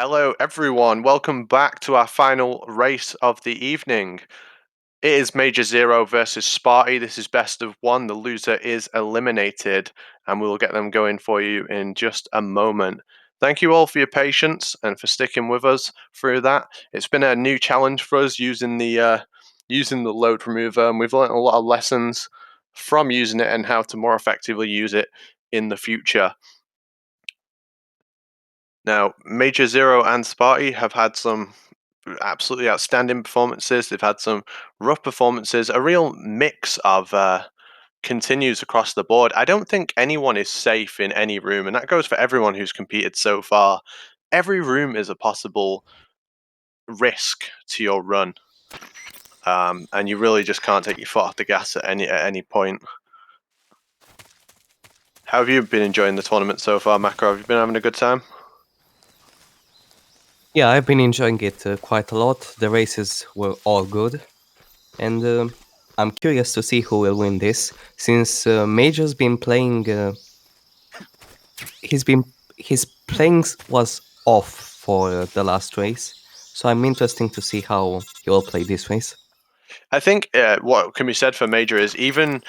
Hello, everyone. Welcome back to our final race of the evening. It is Major Zero versus Sparty. This is best of one. The loser is eliminated, and we will get them going for you in just a moment. Thank you all for your patience and for sticking with us through that. It's been a new challenge for us using the load remover, and we've learned a lot of lessons from using it and how to more effectively use it in the future. Now, Major Zero and Sparty have had some absolutely outstanding performances. They've had some rough performances, a real mix of continues across the board. I don't think anyone is safe in any room, and that goes for everyone who's competed so far. Every room is a possible risk to your run, and you really just can't take your foot off the gas at any point. How have you been enjoying the tournament so far, Macro? Have you been having a good time? Yeah, I've been enjoying it quite a lot. The races were all good, and I'm curious to see who will win this. Since Major's been playing, he's been his playing was off for the last race, so I'm interesting to see how he will play this race. I think what can be said for Major is even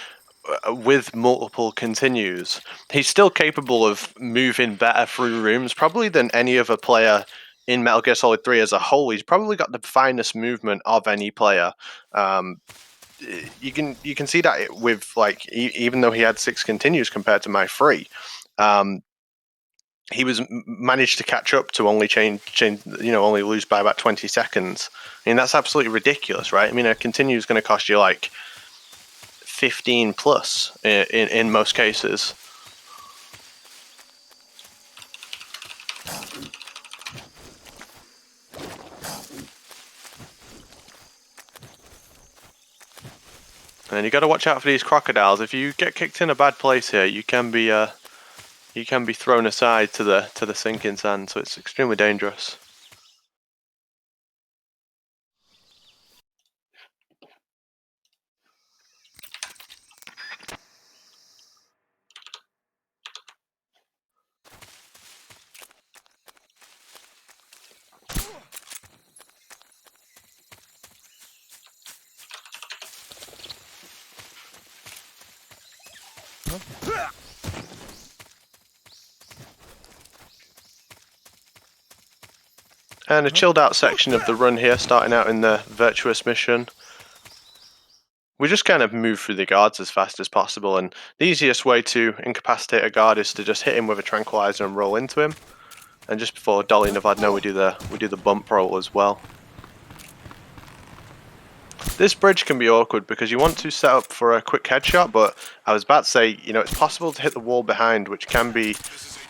with multiple continues, he's still capable of moving better through rooms, probably than any other player in Metal Gear Solid 3 as a whole. He's probably got the finest movement of any player. Um, you can see that with like even though he had 6 continues compared to my 3. Um, he was managed to catch up to only only lose by about 20 seconds. I mean, that's absolutely ridiculous, right? I mean, a continue is going to cost you like 15 plus in most cases. And you got to watch out for these crocodiles. If you get kicked in a bad place here, you can be thrown aside to the sinking sand. So it's extremely dangerous. And a chilled out section of the run here, starting out in the virtuous mission. We just kind of move through the guards as fast as possible, and the easiest way to incapacitate a guard is to just hit him with a tranquilizer and roll into him. And just before Dolly Nevada, we do the bump roll as well. This bridge can be awkward because you want to set up for a quick headshot, but I was about to say, it's possible to hit the wall behind, which can be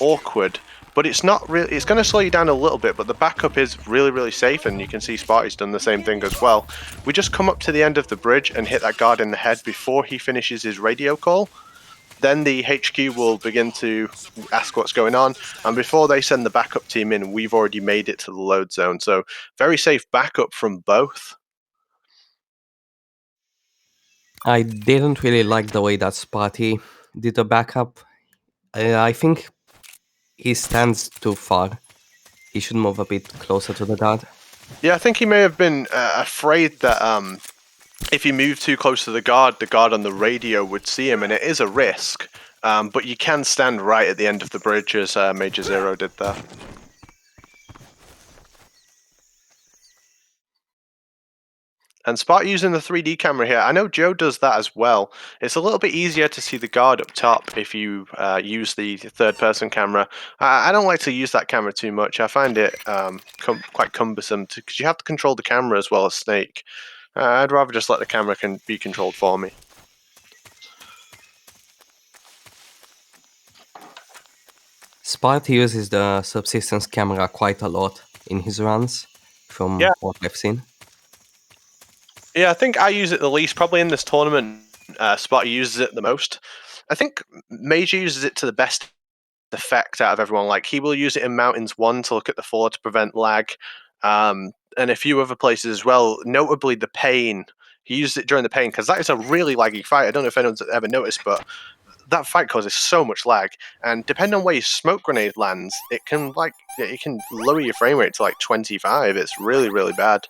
awkward, but it's not really. It's going to slow you down a little bit, but the backup is really, really safe, and you can see Sparty's done the same thing as well. We just come up to the end of the bridge and hit that guard in the head before he finishes his radio call. Then the HQ will begin to ask what's going on, and before they send the backup team in, we've already made it to the load zone. So very safe backup from both. I didn't really like the way that Sparty did the backup. I think he stands too far. He should move a bit closer to the guard. Yeah, I think he may have been afraid that if he moved too close to the guard on the radio would see him, and it is a risk. But you can stand right at the end of the bridge, as Major Zero did there. And Spot using the 3D camera here. I know Joe does that as well. It's a little bit easier to see the guard up top if you use the third-person camera. I don't like to use that camera too much. I find it quite cumbersome because you have to control the camera as well as Snake. I'd rather just let the camera be controlled for me. Sparty uses the subsistence camera quite a lot in his runs, from Yeah, what I've seen. Yeah, I think I use it the least. Probably in this tournament, Spot uses it the most. I think Major uses it to the best effect out of everyone. Like he will use it in Mountains 1 to look at the floor to prevent lag, and a few other places as well. Notably, the Pain. He used it during the Pain because that is a really laggy fight. I don't know if anyone's ever noticed, but that fight causes so much lag, and depending on where your smoke grenade lands, it can lower your frame rate to like 25. It's really, really bad.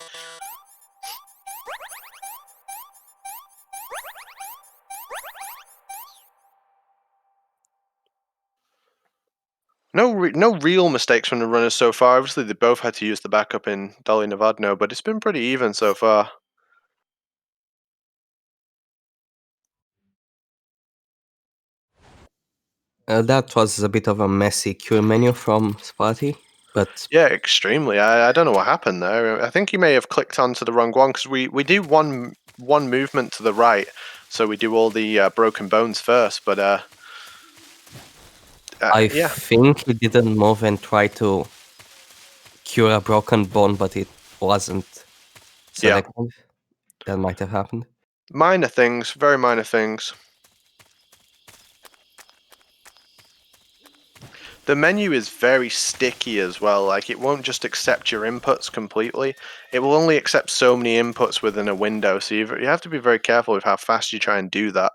No real mistakes from the runners so far. Obviously, they both had to use the backup in Dolly Navadno, but it's been pretty even so far. That was a bit of a messy cure menu from Spartyy, but Yeah, extremely. I don't know what happened there. I think he may have clicked onto the wrong one because we do one movement to the right, so we do all the broken bones first. But I yeah, think he didn't move and try to cure a broken bone, but it wasn't yeah, selected. That might have happened. minor things, very minor things. The menu is very sticky as well. Like, it won't just accept your inputs completely. It will only accept so many inputs within a window. So you have to be very careful with how fast you try and do that.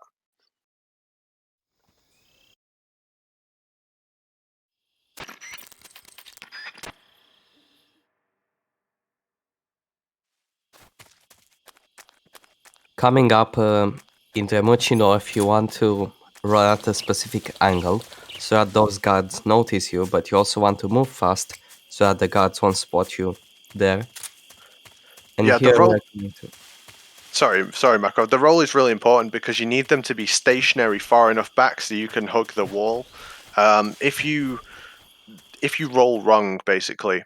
Coming up in the Muchi North, you want to run at a specific angle so that those guards notice you, but you also want to move fast so that the guards won't spot you there. And Yeah, the here we're roll. going to. Sorry, Macro. The roll is really important because you need them to be stationary far enough back so you can hug the wall. If you roll wrong, basically,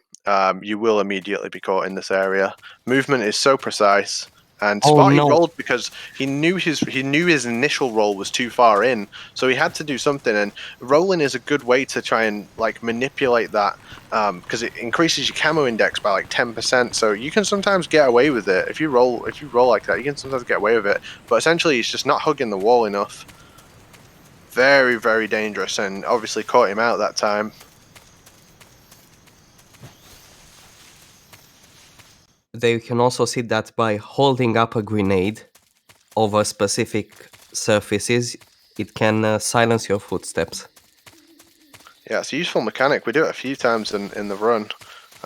you will immediately be caught in this area. Movement is so precise, and Oh Sparty no! rolled because he knew his initial roll was too far in, so he had to do something. And rolling is a good way to try and like manipulate that, because it increases your camo index by like 10%. So you can sometimes get away with it if you roll like that. You can sometimes get away with it, but essentially, it's just not hugging the wall enough. Very, very dangerous, and obviously caught him out that time. There you can also see that by holding up a grenade over specific surfaces, it can silence your footsteps. Yeah, it's a useful mechanic. We do it a few times in the run.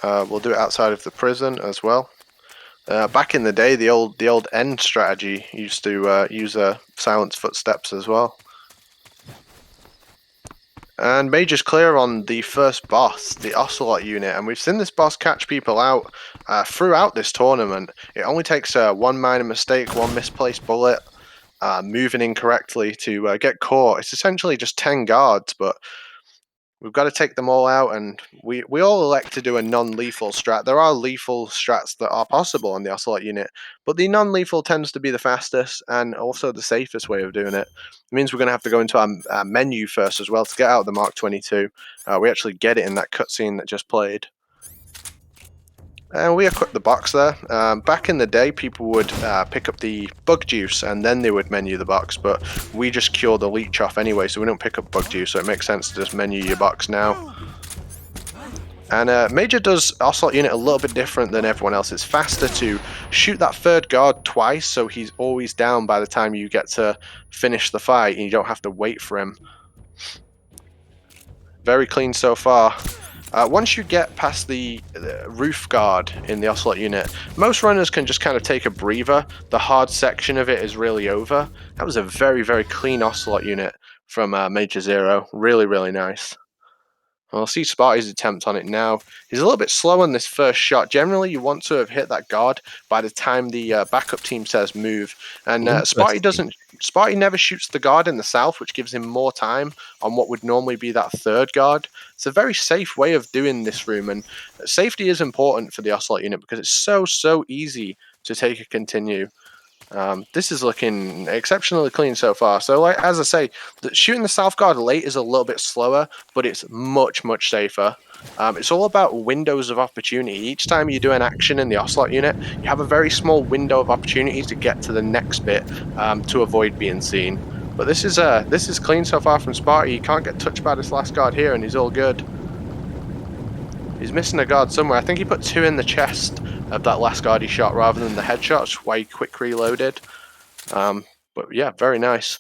We'll do it outside of the prison as well. Back in the day, the old end strategy used to use silence footsteps as well. And Major's clear on the first boss, the Ocelot unit, and we've seen this boss catch people out throughout this tournament. It only takes one minor mistake, one misplaced bullet, moving incorrectly to get caught. It's essentially just 10 guards, but we've got to take them all out, and we all elect to do a non-lethal strat. There are lethal strats that are possible on the Ocelot unit, but the non-lethal tends to be the fastest and also the safest way of doing it. It means we're going to have to go into our menu first as well to get out the Mark 22. We actually get it in that cutscene that just played. And we equipped the box there. Back in the day, people would pick up the bug juice and then they would menu the box, but we just cure the leech off anyway, so we don't pick up bug juice, so it makes sense to just menu your box now. And Major does Ocelot unit a little bit different than everyone else. It's faster to shoot that third guard twice, so he's always down by the time you get to finish the fight, and you don't have to wait for him. Very clean so far. Once you get past the roof guard in the Ocelot unit, most runners can just kind of take a breather. The hard section of it is really over. That was a very, very clean Ocelot unit from Major Zero. Really, really nice. I'll see Sparty's attempt on it now. He's a little bit slow on this first shot. Generally, you want to have hit that guard by the time the backup team says move. And Interesting. Sparty never shoots the guard in the south, which gives him more time on what would normally be that third guard. It's a very safe way of doing this room, and safety is important for the Ocelot unit because it's so easy to take a continue. This is looking exceptionally clean so far. So, like as I say, shooting the south guard late is a little bit slower, but it's much safer. It's all about windows of opportunity. Each time you do an action in the Ocelot unit, you have a very small window of opportunity to get to the next bit to avoid being seen. But this is clean so far from Sparty. He can't get touched by this last guard here, and he's all good. He's missing a guard somewhere. I think he put two in the chest of that last guard he shot rather than the headshot, which is why he quick reloaded. But yeah, very nice.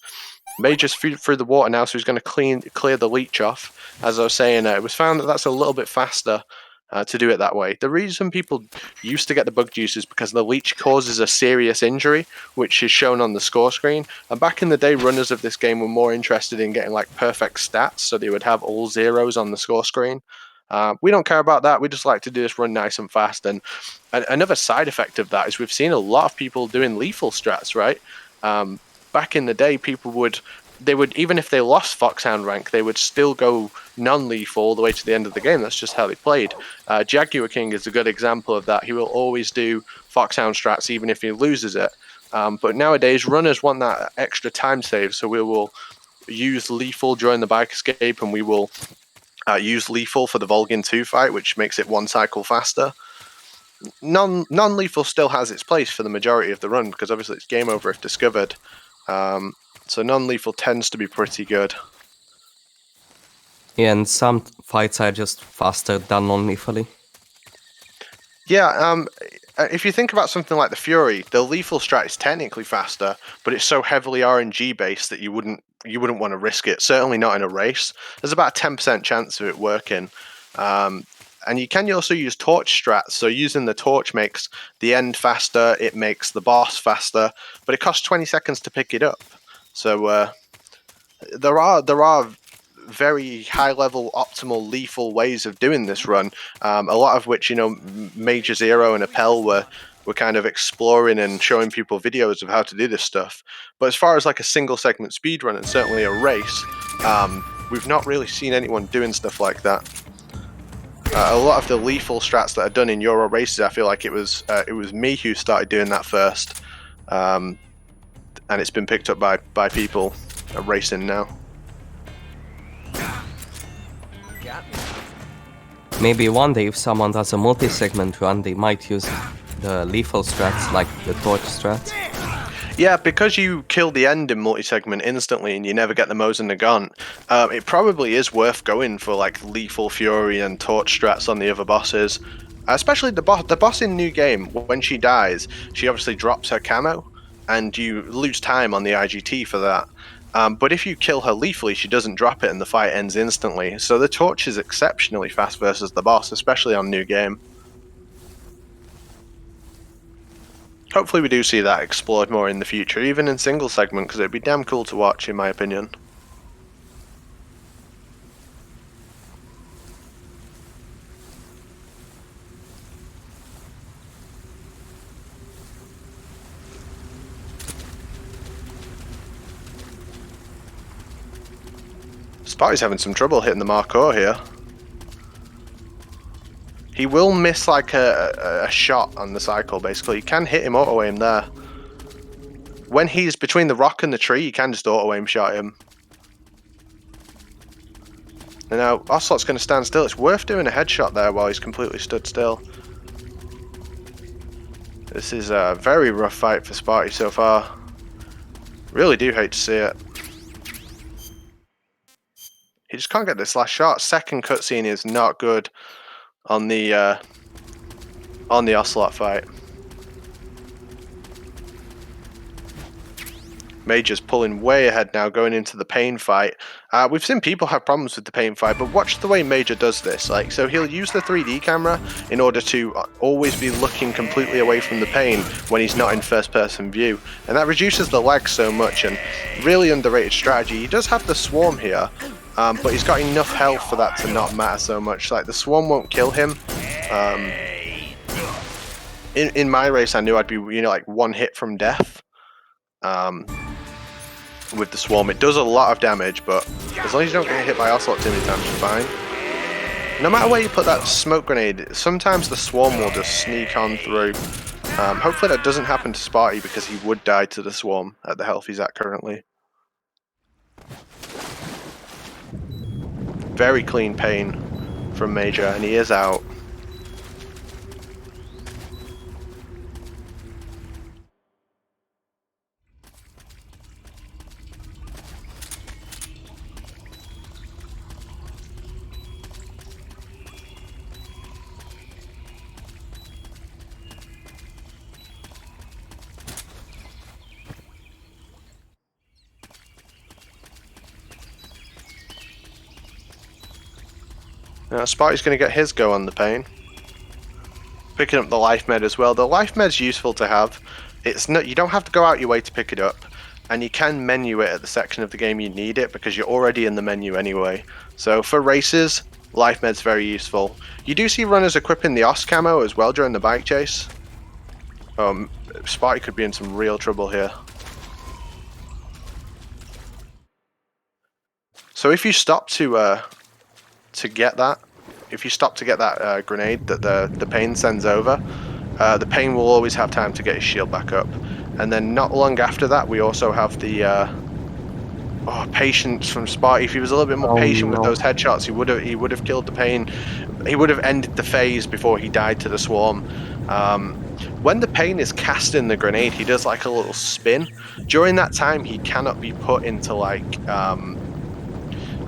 Major's through the water now, so he's going to clear the leech off. As I was saying, it was found that that's a little bit faster to do it that way. The reason people used to get the bug juice is because the leech causes a serious injury, which is shown on the score screen. And back in the day, runners of this game were more interested in getting like perfect stats, so they would have all zeros on the score screen. We don't care about that. We just like to do this run nice and fast. And another side effect of that is we've seen a lot of people doing lethal strats, right? Back in the day, they would even if they lost Foxhound rank, they would still go non-lethal all the way to the end of the game. That's just how they played. Jaguar King is a good example of that. He will always do Foxhound strats even if he loses it. But nowadays, runners want that extra time save, so we will use lethal during the bike escape, and we will use lethal for the Volgin 2 fight, which makes it one cycle faster. Non-lethal still has its place for the majority of the run because obviously it's game over if discovered. So non-lethal tends to be pretty good. Yeah, and some fights are just faster than non-lethally. Yeah, if you think about something like the Fury, the lethal strat is technically faster, but it's so heavily RNG based that you wouldn't want to risk it. Certainly not in a race. There's about a 10% chance of it working. And you can also use torch strats. So using the torch makes the end faster, it makes the boss faster, but it costs 20 seconds to pick it up. So there are very high level optimal lethal ways of doing this run, a lot of which Major Zero and Appel were kind of exploring and showing people videos of how to do this stuff. But as far as like a single segment speed run and certainly a race, we've not really seen anyone doing stuff like that. A lot of the lethal strats that are done in Euro races, I feel like it was me who started doing that first, and it's been picked up by people racing now. Maybe one day if someone does a multi-segment run, they might use the lethal strats, like the torch strats. Yeah, because you kill the end in multi-segment instantly and you never get the Mosin Nagant, it probably is worth going for like lethal Fury and torch strats on the other bosses. Especially the boss in New Game, when she dies, she obviously drops her camo, and you lose time on the IGT for that. But if you kill her lethally, she doesn't drop it and the fight ends instantly. So the torch is exceptionally fast versus the boss, especially on New Game. Hopefully we do see that explored more in the future, even in single segment, because it'd be damn cool to watch, in my opinion. Sparty's having some trouble hitting the Marcour here. He will miss like a shot on the cycle, basically. You can hit him auto-aim there. When he's between the rock and the tree, you can just auto-aim shot him. And now Ocelot's going to stand still. It's worth doing a headshot there while he's completely stood still. This is a very rough fight for Spartyy so far. Really do hate to see it. He just can't get this last shot. Second cutscene is not good on the Ocelot fight. Major's pulling way ahead now, going into the pain fight. We've seen people have problems with the pain fight, but watch the way Major does this. Like, so he'll use the 3D camera in order to always be looking completely away from the pain when he's not in first-person view, and that reduces the lag so much. And really underrated strategy. He does have the swarm here, but he's got enough health for that to not matter so much. Like, the swarm won't kill him. In my race, I knew I'd be like one hit from death. With the swarm, it does a lot of damage, but as long as you don't get hit by Ocelot too many times, you're fine. No matter where you put that smoke grenade, sometimes the swarm will just sneak on through. Hopefully that doesn't happen to Spartyy, because he would die to the swarm at the health he's at currently. Very clean pain from Major, and he is out. Now Sparty's going to get his go on the pain. Picking up the life med as well. The life med's useful to have. It's not, you don't have to go out your way to pick it up, and you can menu it at the section of the game you need it because you're already in the menu anyway. So for races, life med's very useful. You do see runners equipping the OS camo as well during the bike chase. Spartyy could be in some real trouble here. So if you stop to get that, grenade that the pain sends over, the pain will always have time to get his shield back up. And then not long after that, we also have the patience from Spartyy. If he was a little bit more patient with those headshots, he would have killed the pain. He would have ended the phase before he died to the swarm. When the pain is casting the grenade, he does like a little spin. During that time, he cannot be put into like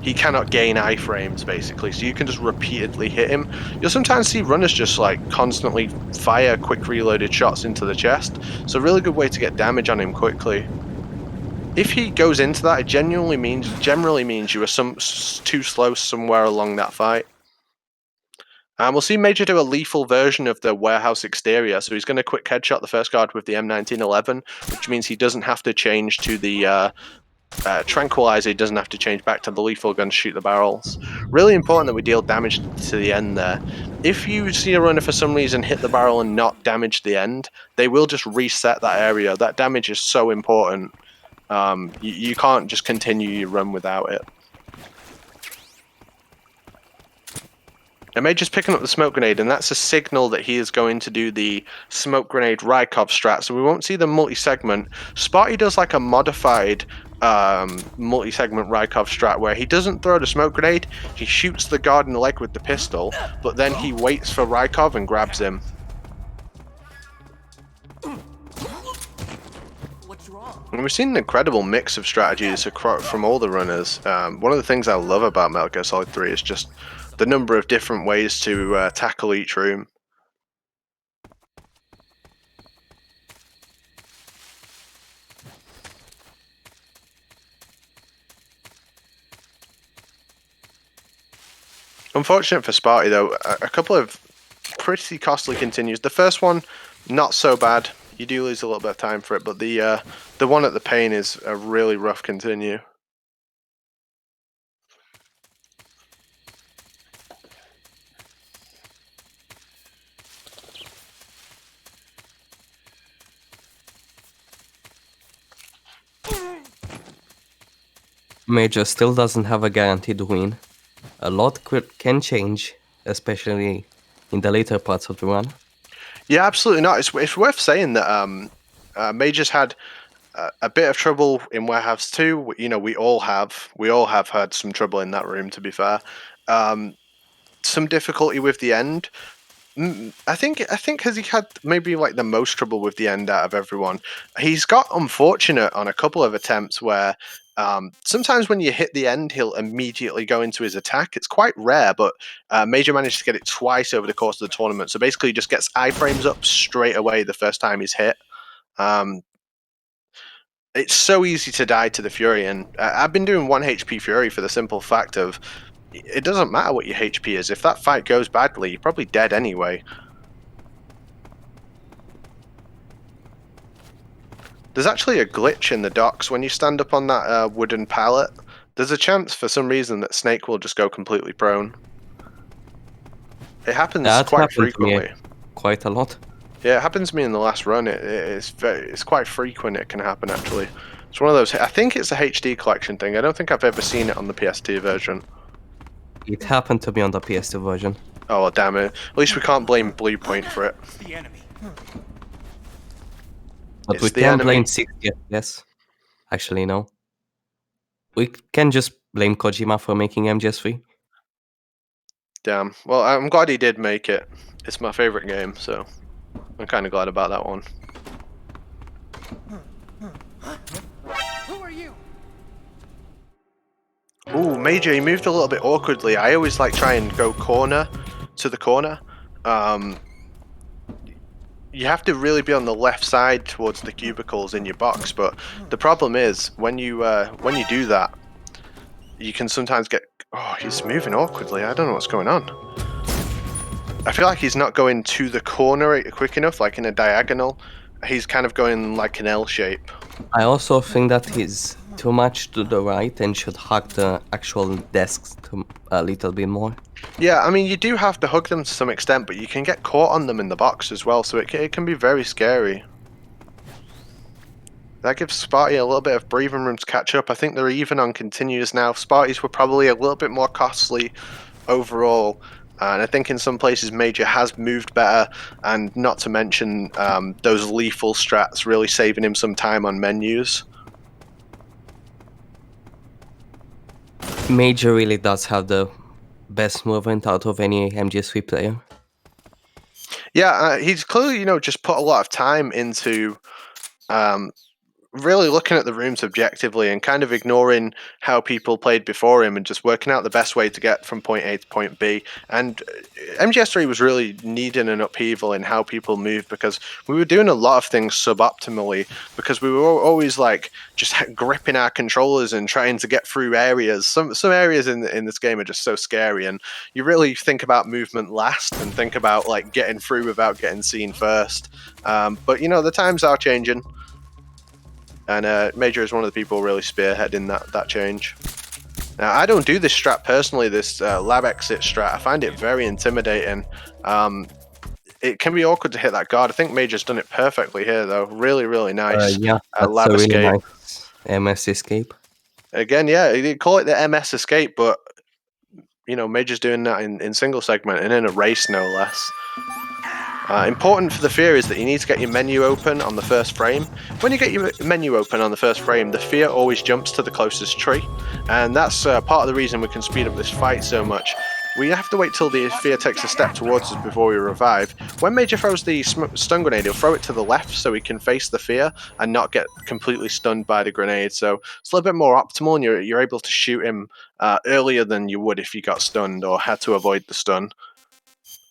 he cannot gain iframes basically, so you can just repeatedly hit him. You'll sometimes see runners just like constantly fire quick reloaded shots into the chest, so a really good way to get damage on him quickly. If he goes into that, it generally means you were too slow somewhere along that fight. And we'll see Major do a lethal version of the warehouse exterior, so he's going to quick headshot the first guard with the M1911, which means he doesn't have to change to the Tranquilizer. He doesn't have to change back to the lethal gun to shoot the barrels. Really important that we deal damage to the end there. If you see a runner for some reason hit the barrel and not damage the end, they will just reset that area. That damage is so important. You can't just continue your run without it. And Major's picking up the smoke grenade, and that's a signal that he is going to do the smoke grenade Rykov strat, so we won't see the multi-segment. Spartyy does like a modified multi-segment Rykov strat where he doesn't throw the smoke grenade, he shoots the guard in the leg with the pistol, but then he waits for Rykov and grabs him. And we've seen an incredible mix of strategies from all the runners. One of the things I love about Metal Gear Solid 3 is just the number of different ways to tackle each room. Unfortunate for Spartyy though, a couple of pretty costly continues. The first one, not so bad. You do lose a little bit of time for it, but the one at the pain is a really rough continue. Major still doesn't have a guaranteed win. A lot can change, especially in the later parts of the run. Yeah, absolutely not. It's worth saying that Major's had a bit of trouble in Warehouse 2. You know, we all have had some trouble in that room, to be fair. Some difficulty with the end. I think has he had maybe like the most trouble with the end out of everyone. He's got unfortunate on a couple of attempts where sometimes when you hit the end, he'll immediately go into his attack. It's quite rare, but Major managed to get it twice over the course of the tournament. So basically, he just gets iframes up straight away the first time he's hit. It's so easy to die to the Fury, and I've been doing 1 HP Fury for the simple fact of it doesn't matter what your HP is. If that fight goes badly, you're probably dead anyway. There's actually a glitch in the docks. When you stand up on that wooden pallet, there's a chance for some reason that Snake will just go completely prone. It happens quite frequently. Quite a lot. Yeah, it happens to me in the last run. It's quite frequent. It can happen actually. It's one of those. I think it's a HD collection thing. I don't think I've ever seen it on the PS2 version. It happened to be on the PS2 version. Oh, well, damn it. At least we can't blame Bluepoint for it. The enemy. But we can blame 60 FPS. Actually, no. We can just blame Kojima for making MGS3. Damn. Well, I'm glad he did make it. It's my favorite game, so I'm kind of glad about that one. Who are you? Ooh, Major, he moved a little bit awkwardly. I always like try and go corner to the corner. You have to really be on the left side towards the cubicles in your box, but the problem is when you do that, you can sometimes get Oh, he's moving awkwardly. I don't know what's going on. I feel like he's not going to the corner quick enough, like in a diagonal. He's kind of going like an L shape. I also think that he's too much to the right and should hug the actual desks a little bit more. Yeah, I mean, you do have to hug them to some extent, but you can get caught on them in the box as well, so it can be very scary. That gives Spartyy a little bit of breathing room to catch up. I think they're even on continues now. Sparty's were probably a little bit more costly overall, and I think in some places Major has moved better, and not to mention those lethal strats really saving him some time on menus. Major really does have the best movement out of any MGS3 player. Yeah, he's clearly, just put a lot of time into really looking at the rooms objectively and kind of ignoring how people played before him and just working out the best way to get from point A to point B. And MGS3 was really needing an upheaval in how people moved, because we were doing a lot of things suboptimally, because we were always like just gripping our controllers and trying to get through areas. Some areas in this game are just so scary, and you really think about movement last and think about like getting through without getting seen first. But the times are changing. And Major is one of the people really spearheading that change. Now, I don't do this strat personally, this lab exit strat. I find it very intimidating. It can be awkward to hit that guard. I think Major's done it perfectly here, though. Really, really nice. Yeah, that's lab a really escape. nice MS escape. Again, yeah, you call it the MS escape, but Major's doing that in single segment and in a race, no less. Important for the fear is that you need to get your menu open on the first frame. When you get your menu open on the first frame, the fear always jumps to the closest tree, and that's part of the reason we can speed up this fight so much. We have to wait till the fear takes a step towards us before we revive. When Major throws the stun grenade, he'll throw it to the left so he can face the fear and not get completely stunned by the grenade. So it's a little bit more optimal, and you're able to shoot him earlier than you would if you got stunned or had to avoid the stun.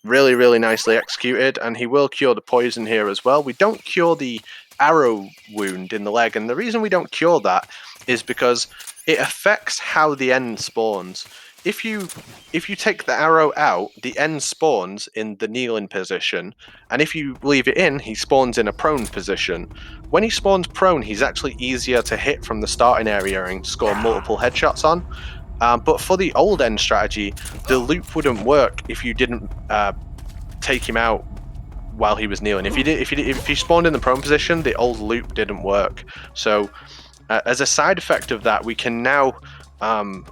Really, really nicely executed, and he will cure the poison here as well. We don't cure the arrow wound in the leg, and the reason we don't cure that is because it affects how the end spawns. If you take the arrow out, the end spawns in the kneeling position, and if you leave it in, he spawns in a prone position. When he spawns prone, he's actually easier to hit from the starting area and score multiple headshots on. But for the old end strategy, the loop wouldn't work if you didn't take him out while he was kneeling. If you spawned in the prone position, the old loop didn't work. So as a side effect of that, we can now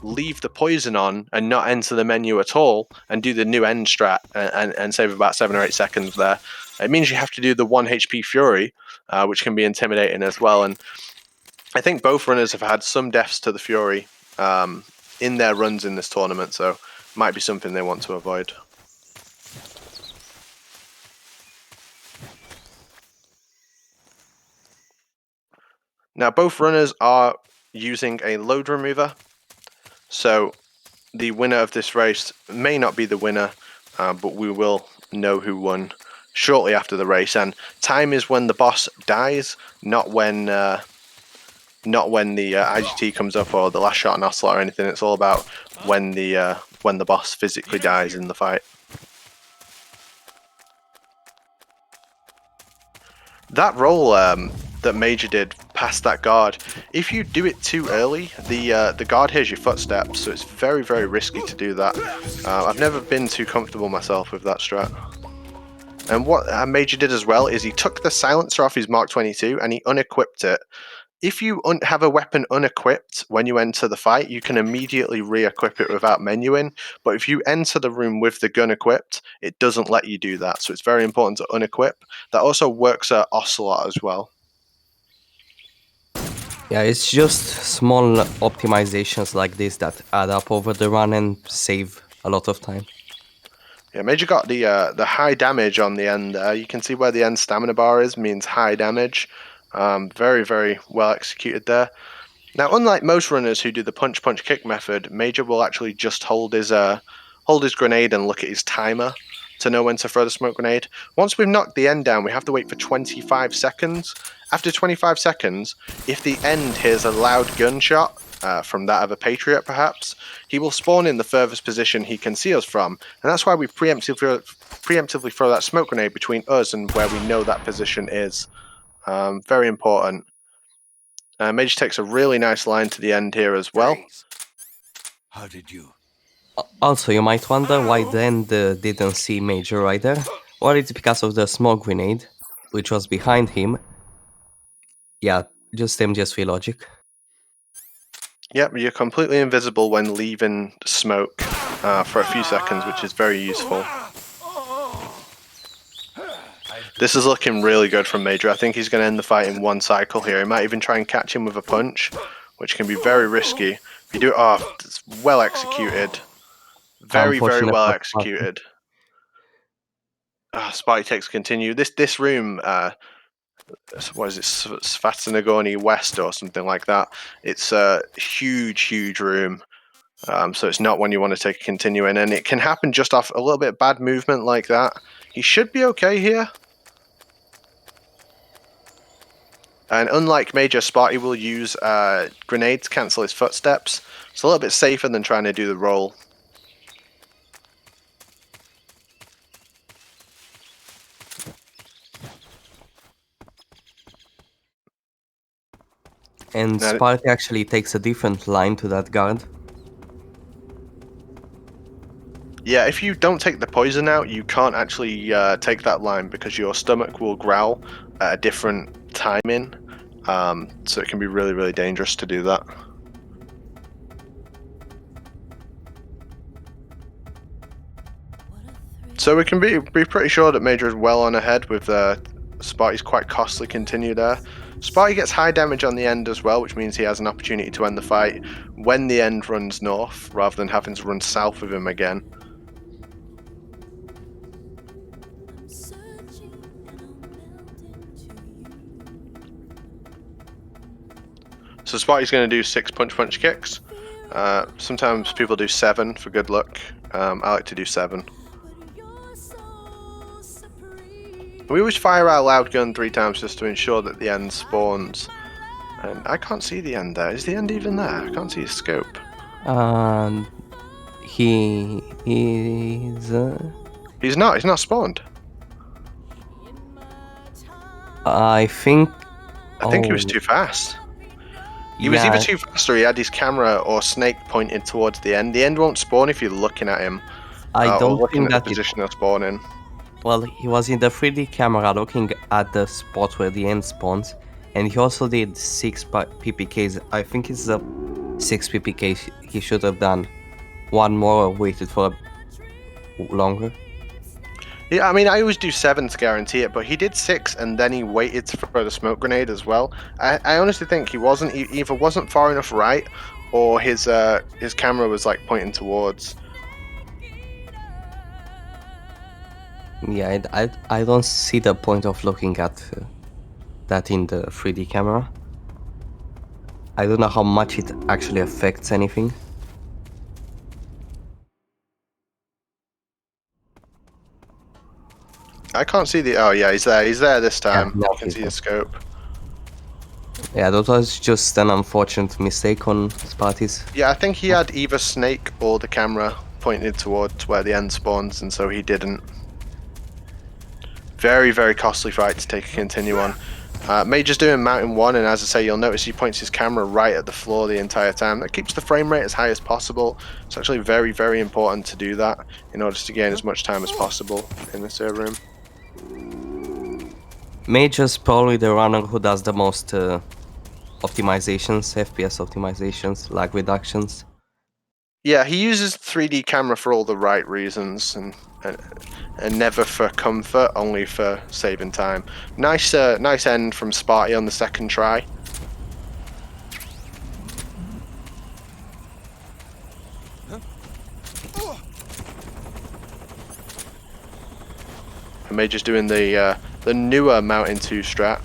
leave the poison on and not enter the menu at all and do the new end strat and save about 7 or 8 seconds there. It means you have to do the 1 HP Fury, which can be intimidating as well. And I think both runners have had some deaths to the Fury in their runs in this tournament, so might be something they want to avoid. Now, both runners are using a load remover, so the winner of this race may not be the winner, but we will know who won shortly after the race. And time is when the boss dies, not when the IGT comes up or the last shot on Ocelot or anything. It's all about when the boss physically dies in the fight. That roll that Major did past that guard, if you do it too early, the guard hears your footsteps, so it's very, very risky to do that. I've never been too comfortable myself with that strat. And what Major did as well is he took the silencer off his Mark 22 and he unequipped it. If you have a weapon unequipped when you enter the fight, you can immediately re-equip it without menuing. But if you enter the room with the gun equipped, it doesn't let you do that. So it's very important to unequip. That also works at Ocelot as well. Yeah, it's just small optimizations like this that add up over the run and save a lot of time. Yeah, Major got the high damage on the end there. You can see where the end stamina bar is, means high damage. Very, very well executed there. Now, unlike most runners who do the punch-punch-kick method, Major will actually just hold his grenade and look at his timer to know when to throw the smoke grenade. Once we've knocked the end down, we have to wait for 25 seconds. After 25 seconds, if the end hears a loud gunshot, from that of a Patriot, perhaps, he will spawn in the furthest position he can see us from, and that's why we preemptively throw that smoke grenade between us and where we know that position is. Very important. Mage takes a really nice line to the end here as well. Thanks. How did you? Also, you might wonder why the end didn't see Major right there. Well, it's because of the smoke grenade, which was behind him. Yeah, just MGS3 logic. Yep, you're completely invisible when leaving smoke for a few seconds, which is very useful. This is looking really good from Major. I think he's going to end the fight in one cycle here. He might even try and catch him with a punch, which can be very risky. If you do it, oh, it's well executed. Very, very well executed. Spartyy takes continue. This room, what is it, Svatsanagorny West or something like that. It's a huge room. So it's not one you want to take a continue in, and it can happen just off a little bit of bad movement like that. He should be okay here. And unlike Major, Spartyy will use grenades to cancel his footsteps. It's a little bit safer than trying to do the roll. And Spartyy actually takes a different line to that guard. Yeah, if you don't take the poison out, you can't actually take that line because your stomach will growl at a different timing. So it can be really, really dangerous to do that. So we can be pretty sure that Major is well on ahead with Sparty's quite costly continue there. Spartyy gets high damage on the end as well, which means he has an opportunity to end the fight when the end runs north, rather than having to run south with him again. So Sparty's going to do 6 punch kicks. Sometimes people do 7 for good luck. I like to do 7. We always fire our loud gun 3 times just to ensure that the end spawns. And I can't see the end there. Is the end even there? I can't see his scope. He's He's not. He's not spawned. I think he was too fast. He was either too fast or he had his camera or snake pointed towards the end. The end won't spawn if you're looking at him. I don't or looking think at that the position of spawning. Well, he was in the 3D camera looking at the spot where the end spawns, and he also did 6 PPKs. I think it's the 6 PPKs he should have done. One more or waited for longer. Yeah, I mean, I always do 7 to guarantee it, but he did 6 and then he waited to throw the smoke grenade as well. I honestly think he either wasn't far enough right, or his camera was like pointing towards. Yeah, I don't see the point of looking at that in the 3D camera. I don't know how much it actually affects anything. I can't see the... Oh yeah, he's there. He's there this time. Yeah, I can see his scope. Yeah, that was just an unfortunate mistake on Spartyy's. Yeah, I think he had either snake or the camera pointed towards where the end spawns, and so he didn't. Very, very costly fight to take a continue on. Major's doing Mountain 1, and as I say, you'll notice he points his camera right at the floor the entire time. That keeps the frame rate as high as possible. It's actually very, very important to do that in order to gain as much time as possible in the server room. Major's probably the runner who does the most optimizations, FPS optimizations, lag reductions. Yeah, he uses 3D camera for all the right reasons, and never for comfort, only for saving time. Nice end from Spartyy on the second try. And Major's doing the newer Mountain 2 strat.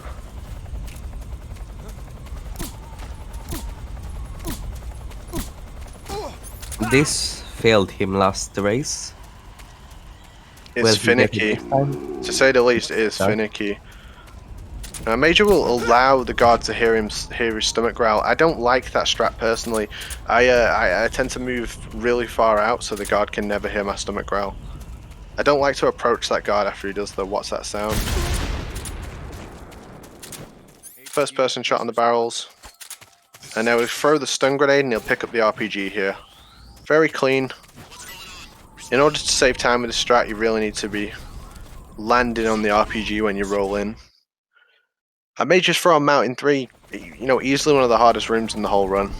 This failed him last race. It's finicky. To say the least, it is finicky. Major will allow the guard to hear his stomach growl. I don't like that strat personally. I tend to move really far out so the guard can never hear my stomach growl. I don't like to approach that guard after he does the what's that sound. First person shot on the barrels. And now we throw the stun grenade and he'll pick up the RPG here. Very clean. In order to save time with the strat, you really need to be landing on the RPG when you roll in. I may just throw a Mountain 3, you know, easily one of the hardest rooms in the whole run.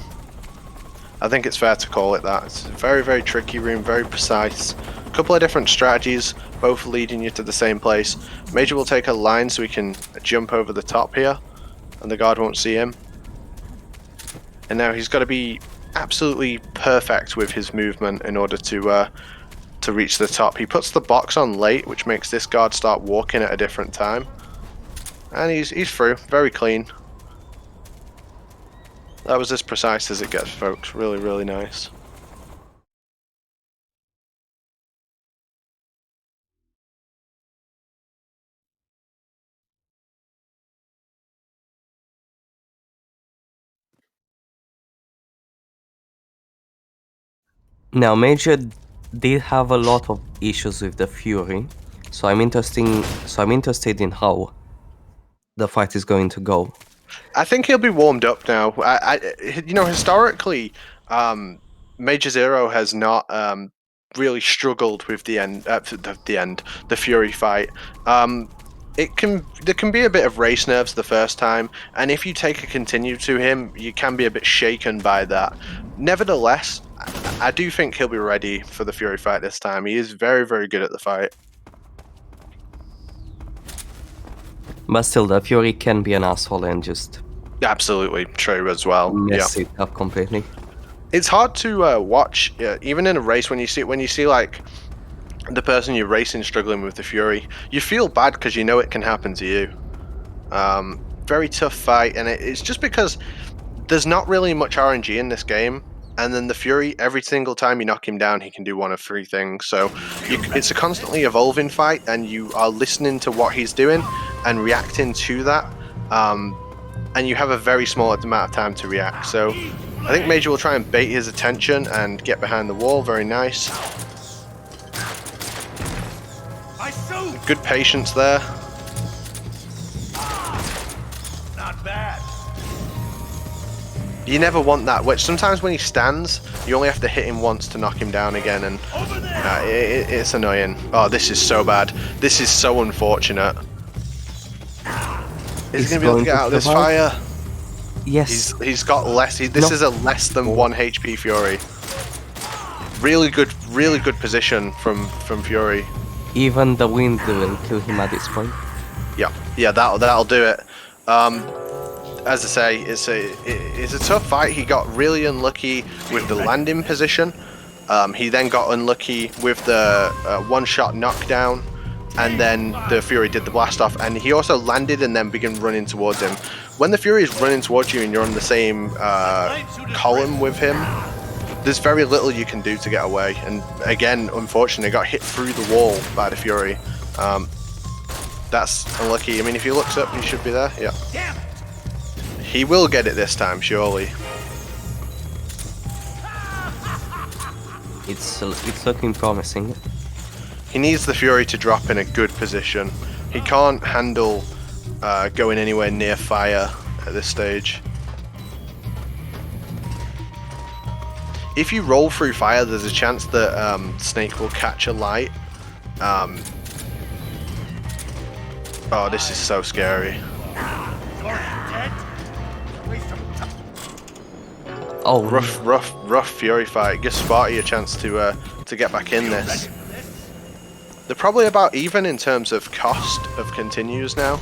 I think it's fair to call it that. It's a very, very tricky room, very precise. A couple of different strategies, both leading you to the same place. Major will take a line so he can jump over the top here, and the guard won't see him. And now he's got to be absolutely perfect with his movement in order to reach the top. He puts the box on late, which makes this guard start walking at a different time. And he's through, very clean. That was as precise as it gets, folks. Really, really nice. Now, Major did have a lot of issues with the Fury, so I'm interested in how the fight is going to go. I think he'll be warmed up now. You know, historically, Major Zero has not really struggled with the Fury fight. There can be a bit of race nerves the first time, and if you take a continue to him, you can be a bit shaken by that. Nevertheless, I do think he'll be ready for the Fury fight this time. He is very, very good at the fight. But still, the Fury can be an asshole and just Absolutely true as well. mess it up completely. It's hard to watch, even in a race when you see like the person you're racing struggling with the Fury. You feel bad because you know it can happen to you. Very tough fight, and it's just because there's not really much RNG in this game. And then the Fury, every single time you knock him down, he can do one of three things. So it's a constantly evolving fight, and you are listening to what he's doing and reacting to that. And you have a very small amount of time to react. So I think Major will try and bait his attention and get behind the wall. Very nice. Good patience there. Not bad. You never want that, which sometimes when he stands, you only have to hit him once to knock him down again, and it's annoying. Oh, this is so bad. This is so unfortunate. Is he going to be able to get out of this fire? Yes. He's got less. This is a less than 1 HP Fury. Really good position from Fury. Even the wind will kill him at this point. Yeah, that'll do it. As I say, it's a tough fight. He got really unlucky with the landing position. He then got unlucky with the one-shot knockdown, and then the Fury did the blast off, and he also landed and then began running towards him. When the Fury is running towards you and you're on the same column with him, there's very little you can do to get away. And again, unfortunately, got hit through the wall by the Fury. That's unlucky. I mean, if he looks up, he should be there. Yeah. He will get it this time, surely. It's looking promising. He needs the Fury to drop in a good position. He can't handle going anywhere near fire at this stage. If you roll through fire, there's a chance that Snake will catch a light. Oh, this is so scary. Oh, Rough Fury fight. Gives Spartyy a chance to get back in this. They're probably about even in terms of cost of continues now.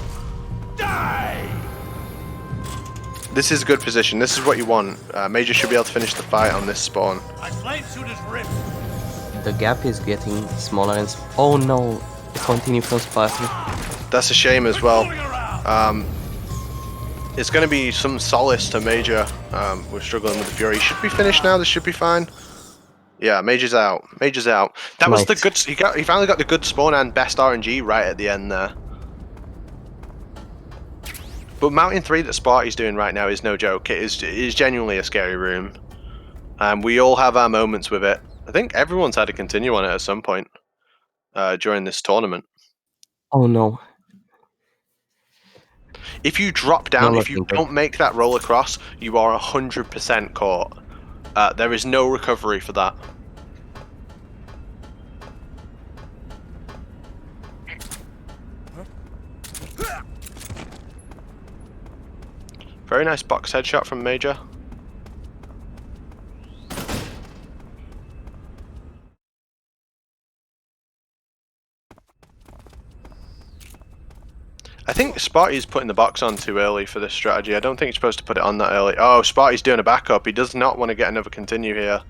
This is a good position. This is what you want. Major should be able to finish the fight on this spawn. the gap is getting smaller and oh no, the continue from Spartyy. That's a shame as well. It's going to be some solace to Major. We're struggling with the Fury. Should be finished now. This should be fine. Yeah, Major's out. Major's out. That was the good. He finally got the good spawn and best RNG right at the end there. But Mountain 3 that Sparty's doing right now is no joke. It is genuinely a scary room. We all have our moments with it. I think everyone's had to continue on it at some point during this tournament. Oh no. If you drop down, Not if you looking good. don't make that roll across, you are 100% caught. There is no recovery for that. Very nice box headshot from Major. I think Sparty's putting the box on too early for this strategy. I don't think he's supposed to put it on that early. Oh, Sparty's doing a backup. He does not want to get another continue here.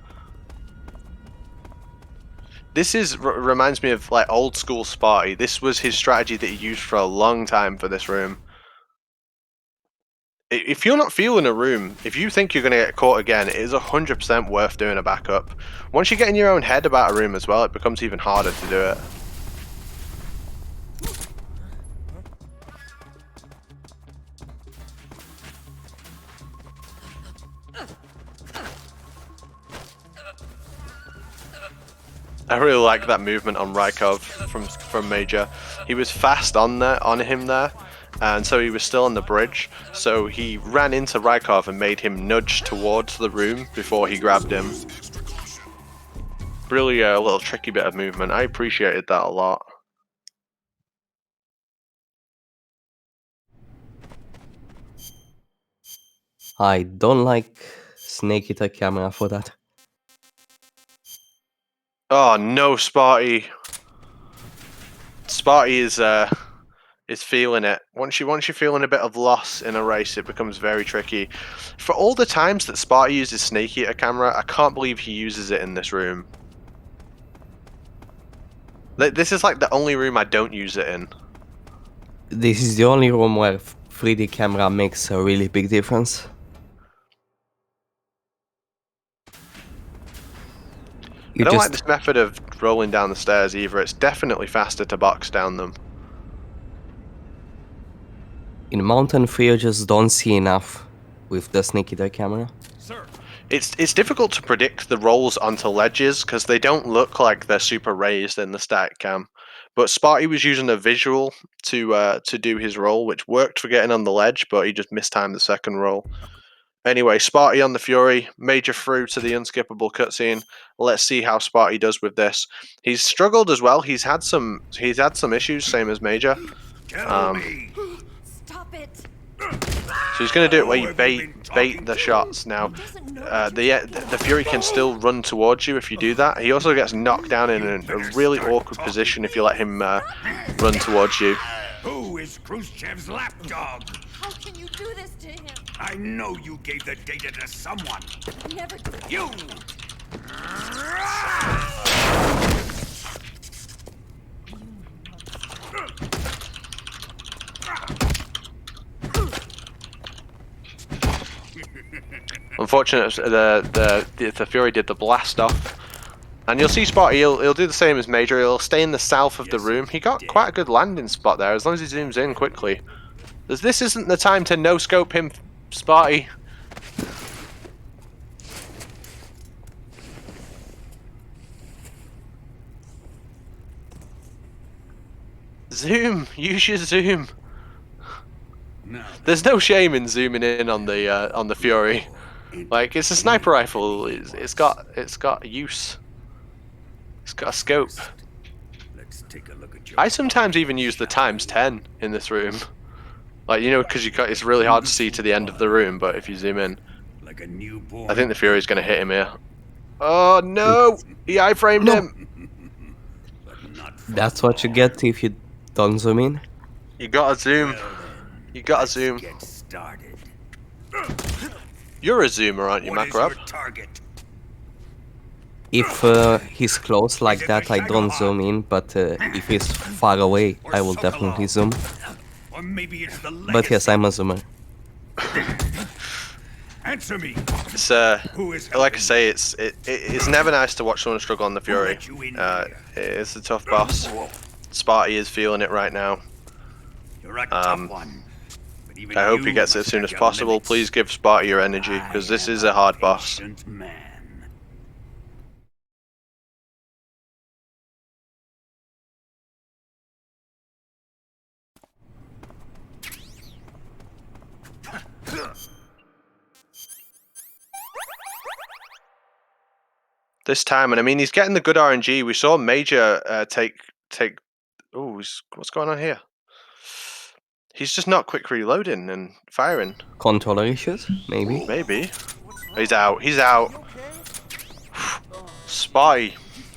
This reminds me of like old school Sparty. This was his strategy that he used for a long time for this room. If you're not feeling a room, if you think you're going to get caught again, it is 100% worth doing a backup. Once you get in your own head about a room as well, it becomes even harder to do it. I really like that movement on Rykov from Major. He was fast on him there, and so he was still on the bridge. So he ran into Rykov and made him nudge towards the room before he grabbed him. Really a little tricky bit of movement. I appreciated that a lot. I don't like Snake Eater camera for that. Oh no, Sparty! Sparty is feeling it. Once you're feeling a bit of loss in a race, it becomes very tricky. For all the times that Sparty uses Snake Eater camera, I can't believe he uses it in this room. This is like the only room I don't use it in. This is the only room where 3D camera makes a really big difference. I don't like this method of rolling down the stairs either. It's definitely faster to box down them. In Mountain 3 you just don't see enough with the Snake Eater camera. Sir. It's difficult to predict the rolls onto ledges because they don't look like they're super raised in the static cam. But Sparty was using a visual to do his roll, which worked for getting on the ledge, but he just mistimed the second roll. Anyway, Sparty on the Fury, Major through to the unskippable cutscene. Let's see how Sparty does with this. He's struggled as well. He's had some issues, same as Major. Tell me. Stop it. So he's going to do it where you bait the shots. Now, the Fury can still run towards you if you do that. He also gets knocked down in a really awkward position if you let him run towards you. Who is Khrushchev's lapdog? How can you do this to him? I know you gave the data to someone. Never. You! Unfortunately, the Fury did the blast off. And you'll see Sparty, he'll do the same as Major. He'll stay in the south of the room. He got quite a good landing spot there, as long as he zooms in quickly. This isn't the time to no-scope him, Sparty. Zoom! Use your zoom! No. There's no shame in zooming in on the Fury. Like, it's a sniper rifle. It's got use. It's got a scope. Let's take a look at your I sometimes even use the ×10 in this room. Like, you know, because it's really hard to see to the end of the room, but if you zoom in, like a newborn. I think the Fury's going to hit him here. Oh no! He iframed him! But not That's what you get if you don't zoom in. You gotta zoom. You gotta zoom. get started. You're a zoomer, aren't you, What is your Makarov? target? If he's close like that, I don't zoom in, but if he's far away, I will definitely zoom. Or maybe it's the But yes, I'm a zoomer. Answer me. It's Who is like I say, it's never nice to watch someone struggle on the Fury. let you in here? It's a tough boss. Sparty is feeling it right now. You're a tough one. But Even I hope he you gets it as must soon have as your possible. limits. Please give Spartyy your energy, because this I is am a hard boss. patient man. This time, and I mean, he's getting the good RNG. We saw Major take. Oh, what's going on here? He's just not quick reloading and firing. Controller issues, maybe. Maybe. He's out. He's out. Spy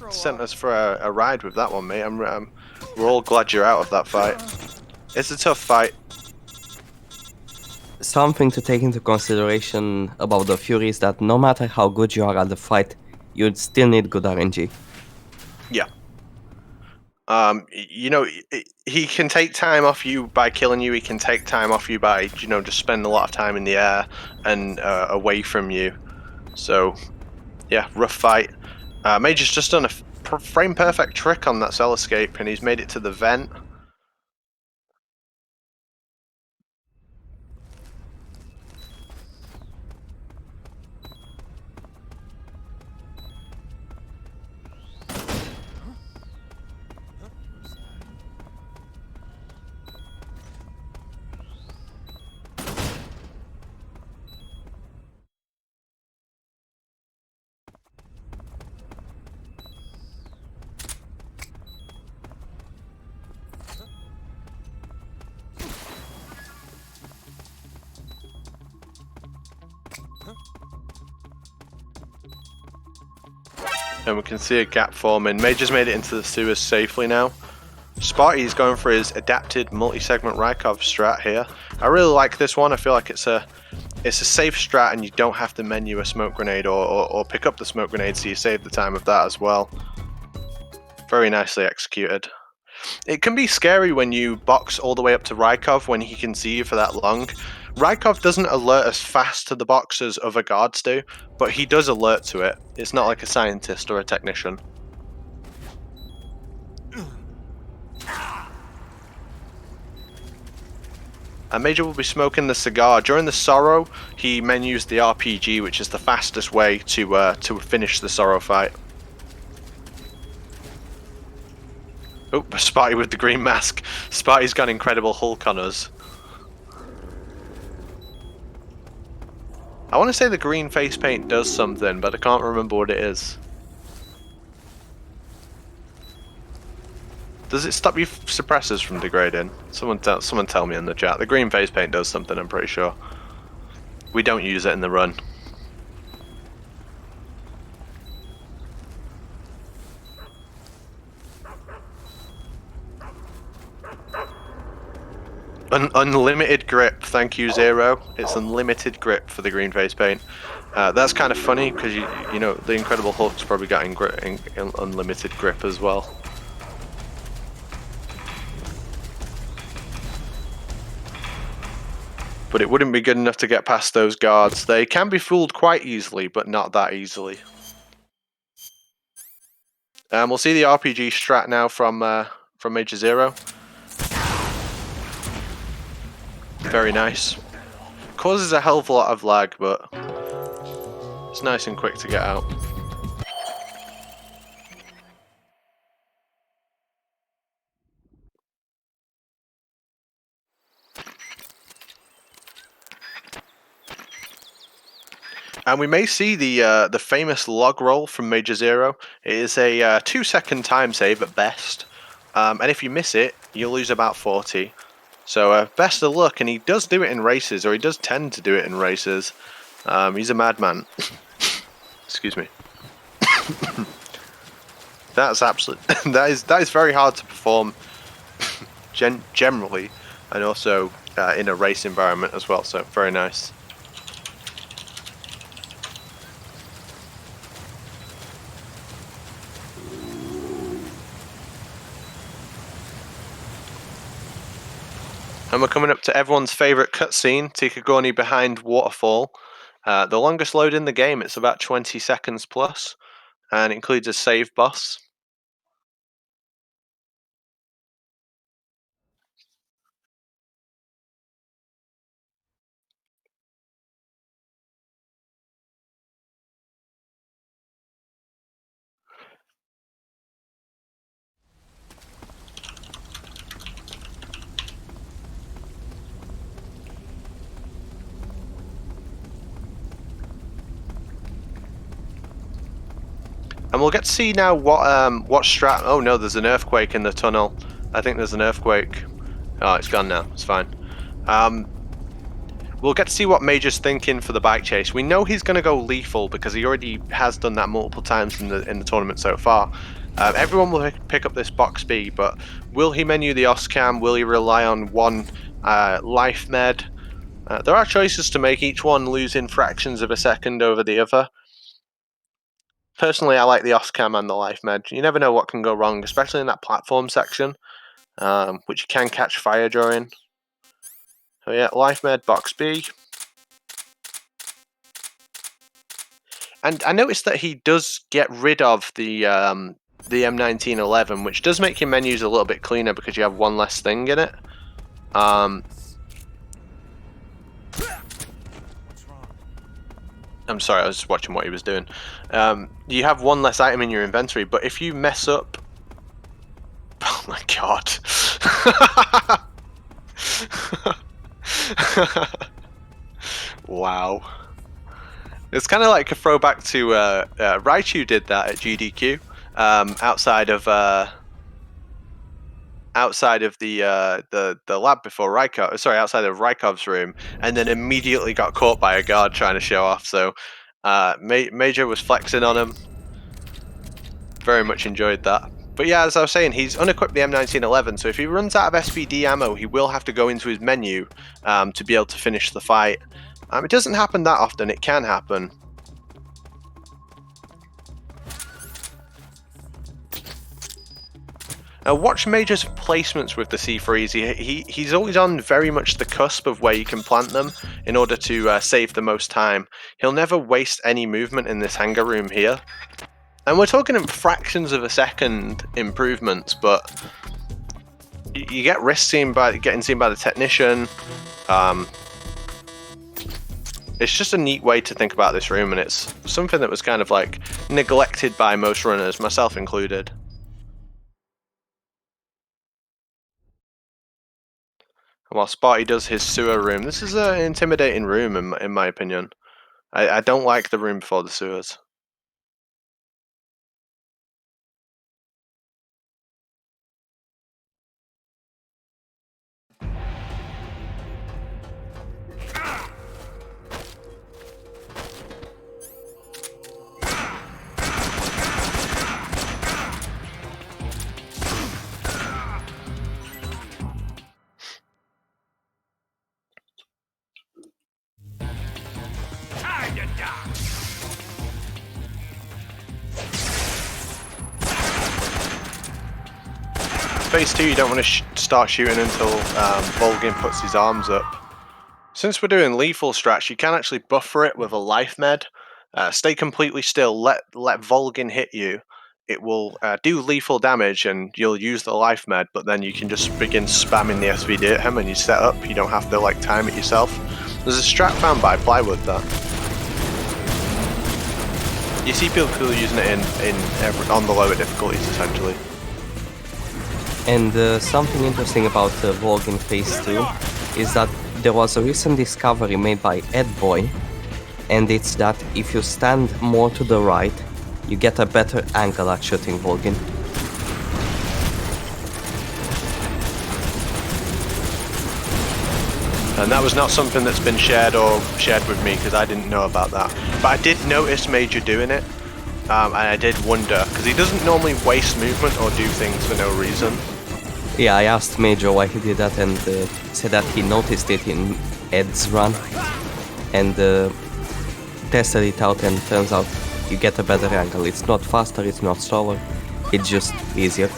sent us for a ride with that one, mate. We're all glad you're out of that fight. It's a tough fight. Something to take into consideration about the Fury is that no matter how good you are at the fight, you'd still need good RNG. Yeah. You know, he can take time off you by killing you. He can take time off you by, just spending a lot of time in the air and away from you. So, yeah, rough fight. Major's just done a frame perfect trick on that cell escape, and he's made it to the vent. And we can see a gap forming. Major's made it into the sewers safely now. Sparty's going for his adapted multi-segment Rykov strat here. I really like this one. I feel like it's a safe strat, and you don't have to menu a smoke grenade or pick up the smoke grenade, so you save the time of that as well. Very nicely executed. It can be scary when you box all the way up to Rykov when he can see you for that long. Rykov doesn't alert as fast to the box as other guards do, but he does alert to it. It's not like a scientist or a technician. And Major will be smoking the cigar. During the Sorrow, he menus the RPG, which is the fastest way to finish the Sorrow fight. Oh, Spartyy with the green mask. Sparty's got Incredible Hulk on us. I want to say the green face paint does something, but I can't remember what it is. Does it stop your suppressors from degrading? Someone tell me in the chat. The green face paint does something, I'm pretty sure. We don't use it in the run. Unlimited grip, thank you, Zero. It's unlimited grip for the green face paint. That's kind of funny because you know the Incredible Hulk's probably got unlimited grip as well. But it wouldn't be good enough to get past those guards. They can be fooled quite easily, but not that easily. We'll see the RPG strat now from Major Zero. Very nice. Causes a hell of a lot of lag, but it's nice and quick to get out. And we may see the famous log roll from Major Zero. It is a 2-second time save at best, and if you miss it, you'll lose about 40. So best of luck, and he does do it in races, or he does tend to do it in races. He's a madman. Excuse me. That's absolute. that is very hard to perform generally, and also in a race environment as well. So very nice. And we're coming up to everyone's favourite cutscene, Tikagoni behind Waterfall. The longest load in the game, it's about 20 seconds plus, and it includes a save boss. And we'll get to see now what strat. Oh no, there's an earthquake in the tunnel. I think there's an earthquake. Oh, it's gone now. It's fine. We'll get to see what Major's thinking for the bike chase. We know he's going to go lethal because he already has done that multiple times in the tournament so far. Everyone will pick up this box B, but will he menu the Oscam? Will he rely on one life med? There are choices to make, each one losing fractions of a second over the other. Personally, I like the Oscam and the life med. You never know what can go wrong, especially in that platform section, which you can catch fire during. So yeah, life med, box B. And I noticed that he does get rid of the M1911, which does make your menus a little bit cleaner because you have one less thing in it. I'm sorry, I was just watching what he was doing. You have one less item in your inventory, but if you mess up... Oh my god. Wow. It's kind of like a throwback to Raichu did that at GDQ, outside of the lab before Rykov. Sorry, outside of Rykov's room, and then immediately got caught by a guard trying to show off. So Major was flexing on him. Very much enjoyed that. But yeah, as I was saying, he's unequipped the M1911, so if he runs out of SVD ammo, he will have to go into his menu to be able to finish the fight. It doesn't happen that often, it can happen. Now watch Major's placements with the C3s. He's always on very much the cusp of where you can plant them in order to save the most time. He'll never waste any movement in this hangar room here. And we're talking in fractions of a second improvements, but you get risk getting seen by the technician. It's just a neat way to think about this room, and it's something that was kind of like neglected by most runners, myself included. And while Spartyy does his sewer room, this is an intimidating room in my opinion. I don't like the room before the sewers. Phase 2, you don't want to start shooting until Volgin puts his arms up. Since we're doing lethal strats, you can actually buffer it with a life med. Stay completely still, let Volgin hit you. It will do lethal damage and you'll use the life med, but then you can just begin spamming the SVD at him and you set up. You don't have to like time it yourself. There's a strat found by Plywood that you see people using it on the lower difficulties essentially. And something interesting about Volgin Phase 2 is that there was a recent discovery made by Edboy, and it's that if you stand more to the right, you get a better angle at shooting Volgin. And that was not something that's been shared with me because I didn't know about that. But I did notice Major doing it, and I did wonder, because he doesn't normally waste movement or do things for no reason. Yeah, I asked Major why he did that, and said that he noticed it in Ed's run and tested it out, and turns out you get a better angle. It's not faster, it's not slower, it's just easier.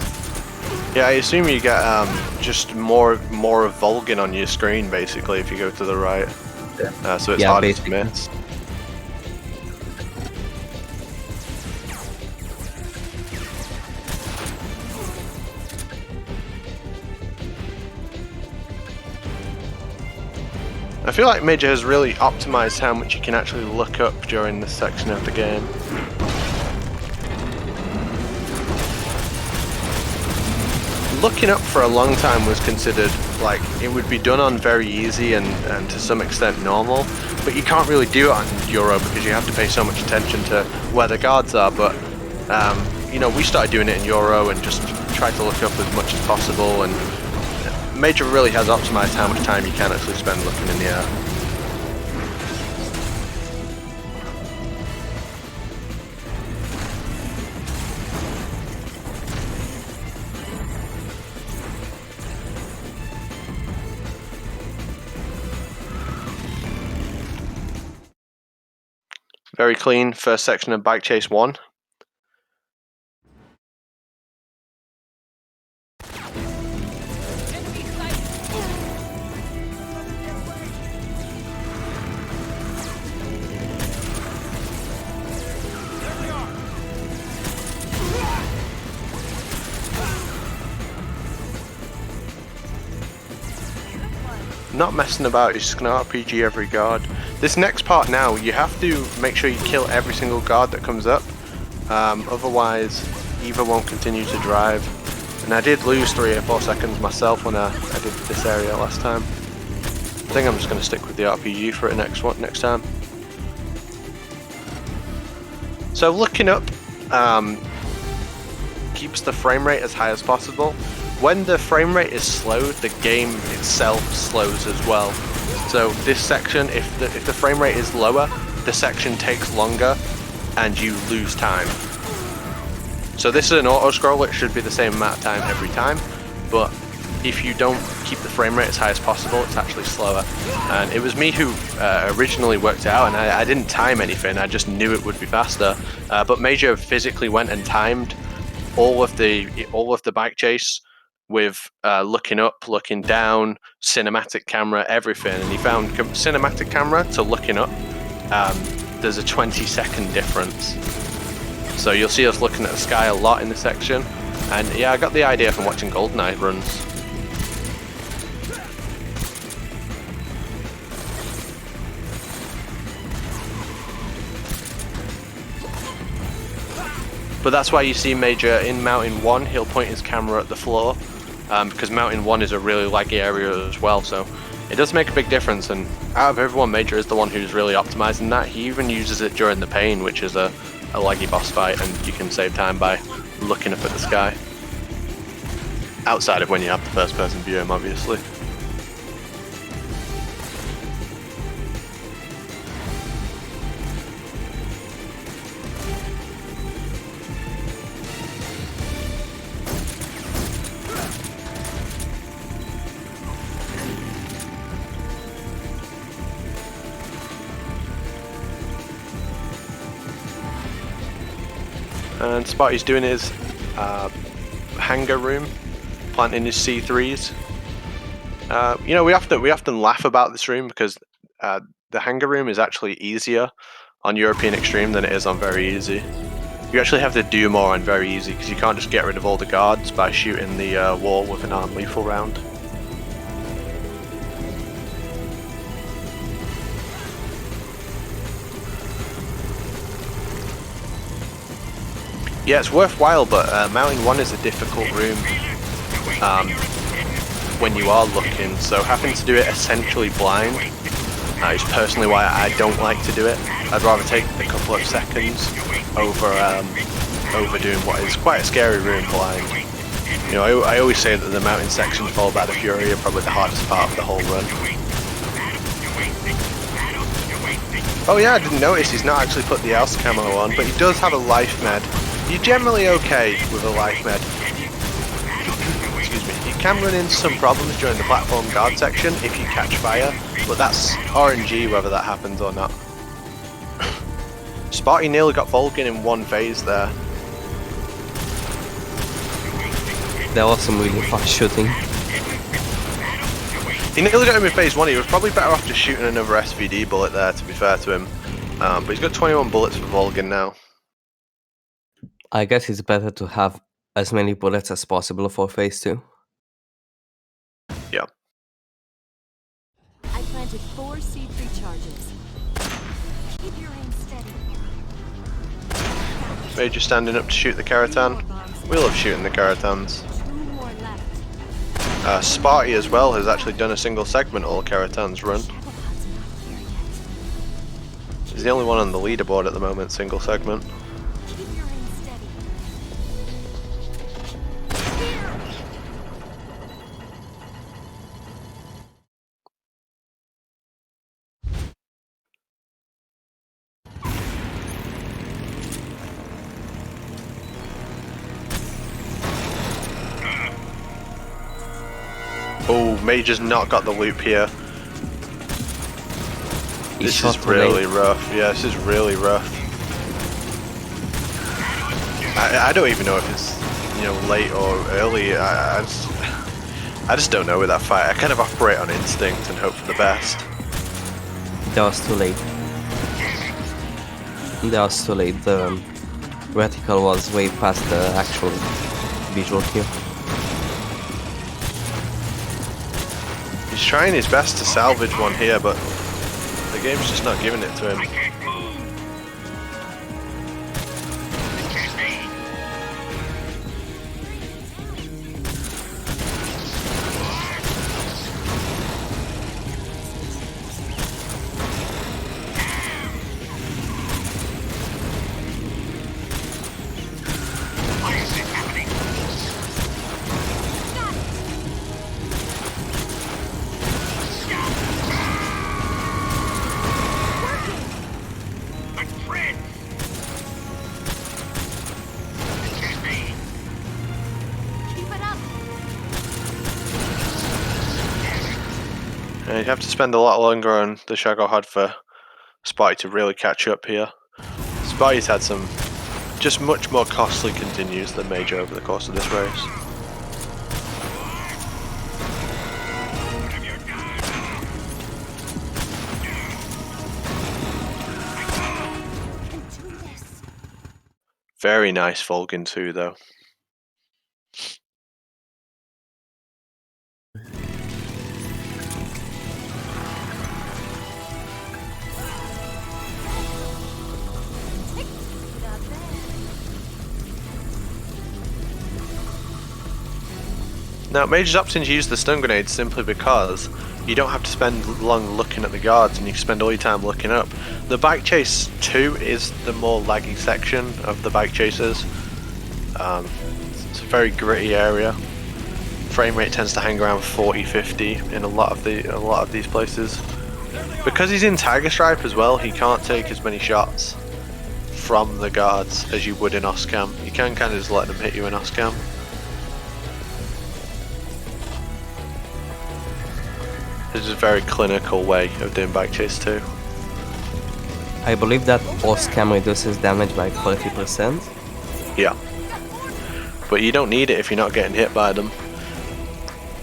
Yeah, I assume you get just more of Volgin on your screen basically if you go to the right. So it's harder to miss. I feel like Major has really optimized how much you can actually look up during this section of the game. Looking up for a long time was considered like it would be done on very easy and to some extent normal, but you can't really do it on Euro because you have to pay so much attention to where the guards are. But You know, we started doing it in Euro and just tried to look up as much as possible, and Major really has optimized how much time you can actually spend looking in the air. Very clean first section of Bike Chase 1. Not messing about, he's just going to RPG every guard. This next part now, you have to make sure you kill every single guard that comes up. Otherwise, Eva won't continue to drive. And I did lose 3 or 4 seconds myself when I did this area last time. I think I'm just going to stick with the RPG for it next time. So looking up keeps the frame rate as high as possible. When the frame rate is slowed, the game itself slows as well. So this section, if the frame rate is lower, the section takes longer and you lose time. So this is an auto scroll, it should be the same amount of time every time, but if you don't keep the frame rate as high as possible, it's actually slower. And it was me who originally worked it out, and I didn't time anything, I just knew it would be faster. But Major physically went and timed all of the bike chase with looking up, looking down, cinematic camera, everything, and he found cinematic camera to looking up, there's a 20-second difference. So you'll see us looking at the sky a lot in this section, and yeah, I got the idea from watching GoldenEye runs. But that's why you see Major in Mountain 1, he'll point his camera at the floor, because Mountain 1 is a really laggy area as well, so it does make a big difference. And out of everyone, Major is the one who's really optimizing that. He even uses it during the Pain, which is a laggy boss fight, and you can save time by looking up at the sky. Outside of when you have the first person view him, obviously. And Sparty's doing his hangar room, planting his C3s. You know, we often laugh about this room because the hangar room is actually easier on European Extreme than it is on Very Easy. You actually have to do more on Very Easy because you can't just get rid of all the guards by shooting the wall with an armed lethal round. Yeah, it's worthwhile, but Mountain 1 is a difficult room when you are looking, so having to do it essentially blind is personally why I don't like to do it. I'd rather take a couple of seconds over doing what is quite a scary room blind. You know, I always say that the mountain sections followed by the Fury are probably the hardest part of the whole run. Oh yeah, I didn't notice he's not actually put the else camo on, but he does have a life med. You're generally okay with a life med. Excuse me. You can run into some problems during the platform guard section if you catch fire, but that's RNG whether that happens or not. Spartyy nearly got Volgin in one phase there. That was some really fast shooting. He nearly got him in phase 1, he was probably better off just shooting another SVD bullet there, to be fair to him. But he's got 21 bullets for Volgin now. I guess it's better to have as many bullets as possible for phase 2. Yeah. I planted 4 C3 charges. Keep your aim steady. Major standing up to shoot the Karatan. We love shooting the Karatans. 2 more left. Spartyy as well has actually done a single segment all Karatans run. Cephalod's not here yet. He's the only one on the leaderboard at the moment, single segment. Keep your aim steady. Oh, Major's not got the loop here. He This shot is too really late. rough. Yeah, this is really rough. I don't even know if it's, you know, late or early. I just don't know with that fight. I kind of operate on instinct and hope for the best. That was too late. That was too late. The reticle was way past the actual visual cue. He's trying his best to salvage one here, but the game's just not giving it to him. Keep it up. And you'd have to spend a lot longer on the Shagohod for Spartyy to really catch up here. Sparty's had some just much more costly continues than Major over the course of this race. And do this. Very nice Fulgin too, though. Not bad. Now, Major's opting to use the stun grenade simply because you don't have to spend long looking at the guards and you can spend all your time looking up. The bike chase 2 is the more laggy section of the bike chases. It's a very gritty area. Frame rate tends to hang around 40-50 in a lot of these places. Because he's in Tiger Stripe as well, he can't take as many shots from the guards as you would in Oscam. You can kind of just let them hit you in Oscam. This is a very clinical way of doing bike chase too. I believe that Oscam reduces damage by 40%. Yeah. But you don't need it if you're not getting hit by them.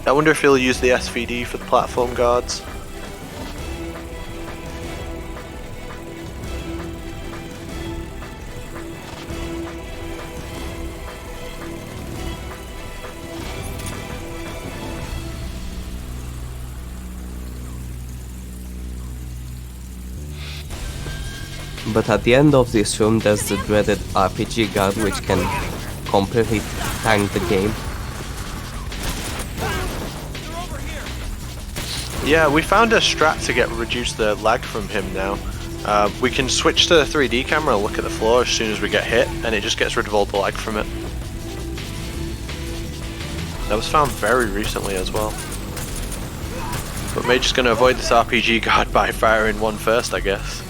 I wonder if he'll use the SVD for the platform guards. But at the end of this room there's the dreaded RPG guard which can completely tank the game. Yeah, we found a strat to reduce the lag from him now. We can switch to the 3D camera and look at the floor as soon as we get hit, and it just gets rid of all the lag from it. That was found very recently as well. But Major's going to avoid this RPG guard by firing one first, I guess.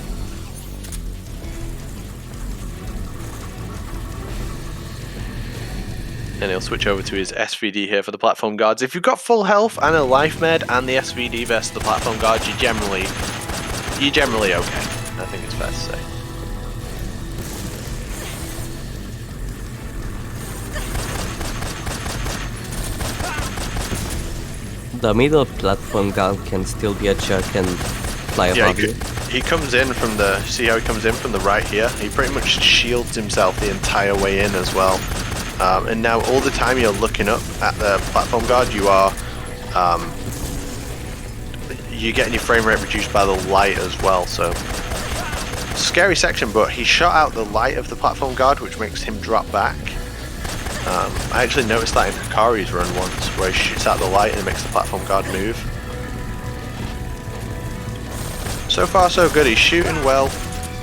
And he'll switch over to his SVD here for the platform guards. If you've got full health and a life med and the SVD versus the platform guards, you're generally okay. I think it's fair to say. The middle platform guard can still be a jerk and fly above you. He comes in from the, see how he comes in from the right here? He pretty much shields himself the entire way in as well. And now all the time you're looking up at the platform guard, you're getting your frame rate reduced by the light as well, so scary section. But he shot out the light of the platform guard, which makes him drop back. I actually noticed that in Hikari's run once, where he shoots out the light and it makes the platform guard move. So far so good, he's shooting well,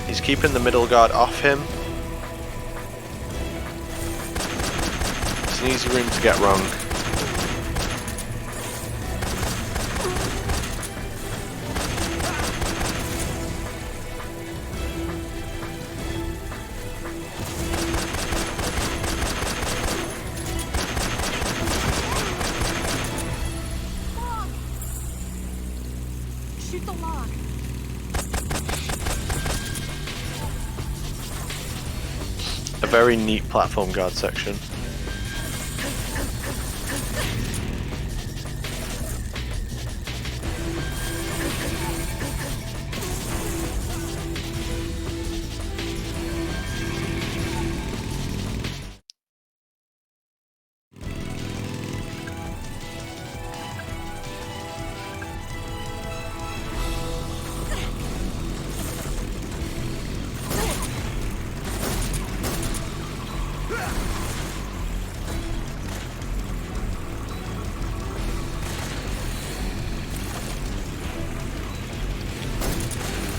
he's keeping the middle guard off him. It's an easy room to get wrong. Shoot the log. A very neat platform guard section.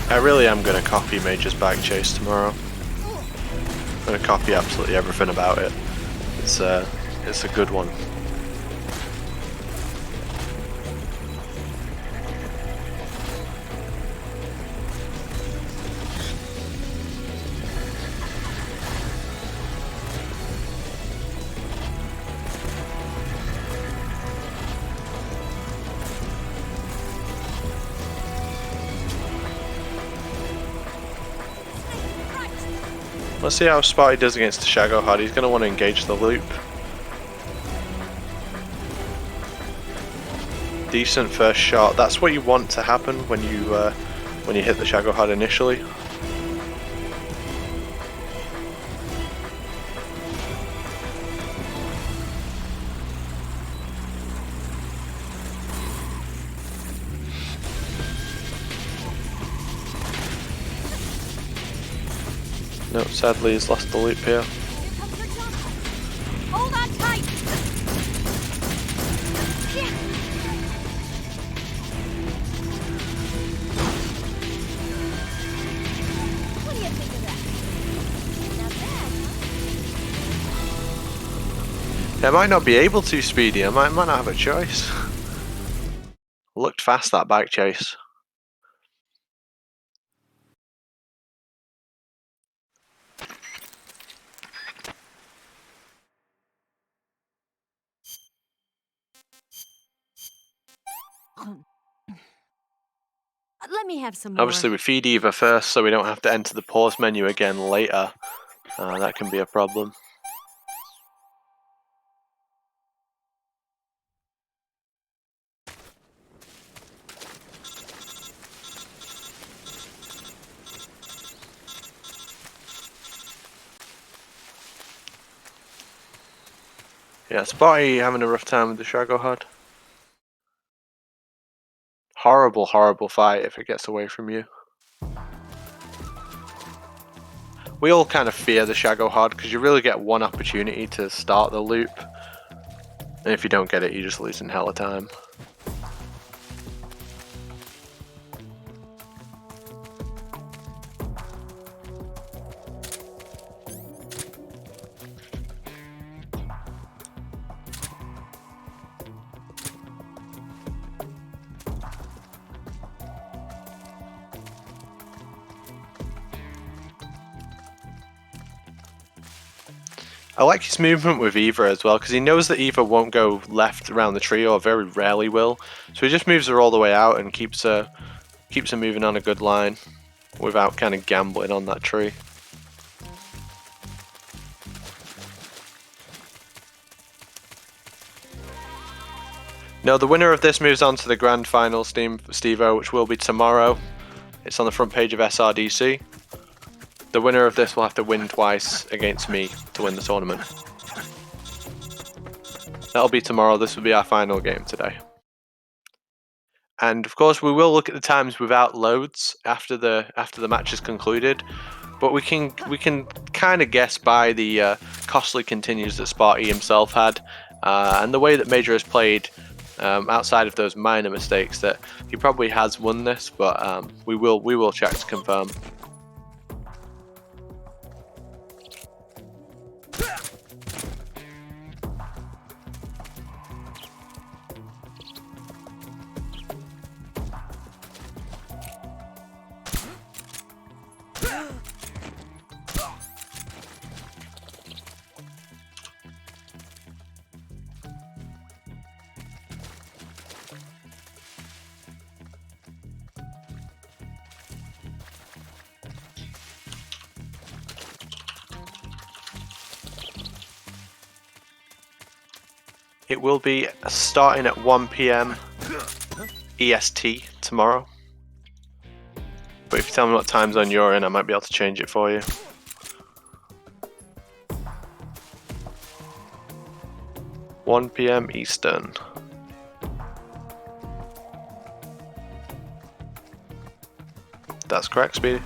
I really am going to copy Major's bike chase tomorrow. I'm going to copy absolutely everything about it. It's a good one. Let's see how Spartyy does against the Shagohod. He's going to want to engage the loop. Decent first shot. That's what you want to happen when you hit the Shagohod initially. No, sadly he's lost the loop here. Here comes her jump. Hold on tight. Yeah. What do you think of that? Not bad, huh? I might not be able to, Speedy. I might not have a choice. Looked fast, that bike chase. Let me have some more. Obviously we feed Eva first so we don't have to enter the pause menu again later. That can be a problem. Yeah, Spartyy having a rough time with the Shagohod. Horrible, horrible fight if it gets away from you. We all kind of fear the Shagohod because you really get one opportunity to start the loop. And if you don't get it, you're just losing hella time. I like his movement with Eva as well, because he knows that Eva won't go left around the tree, or very rarely will. So he just moves her all the way out and keeps her moving on a good line without kind of gambling on that tree. Now the winner of this moves on to the grand final, Steve-O, which will be tomorrow. It's on the front page of SRDC. The winner of this will have to win twice against me to win the tournament. That'll be tomorrow. This will be our final game today. And of course, we will look at the times without loads after the match is concluded. But we can kind of guess by the costly continues that Spartyy himself had, and the way that Major has played. Outside of those minor mistakes, that he probably has won this, but we will check to confirm. It will be starting at 1 p.m. EST tomorrow. But if you tell me what time zone you're in, I might be able to change it for you. (1 p.m. Eastern). That's correct, Speedy.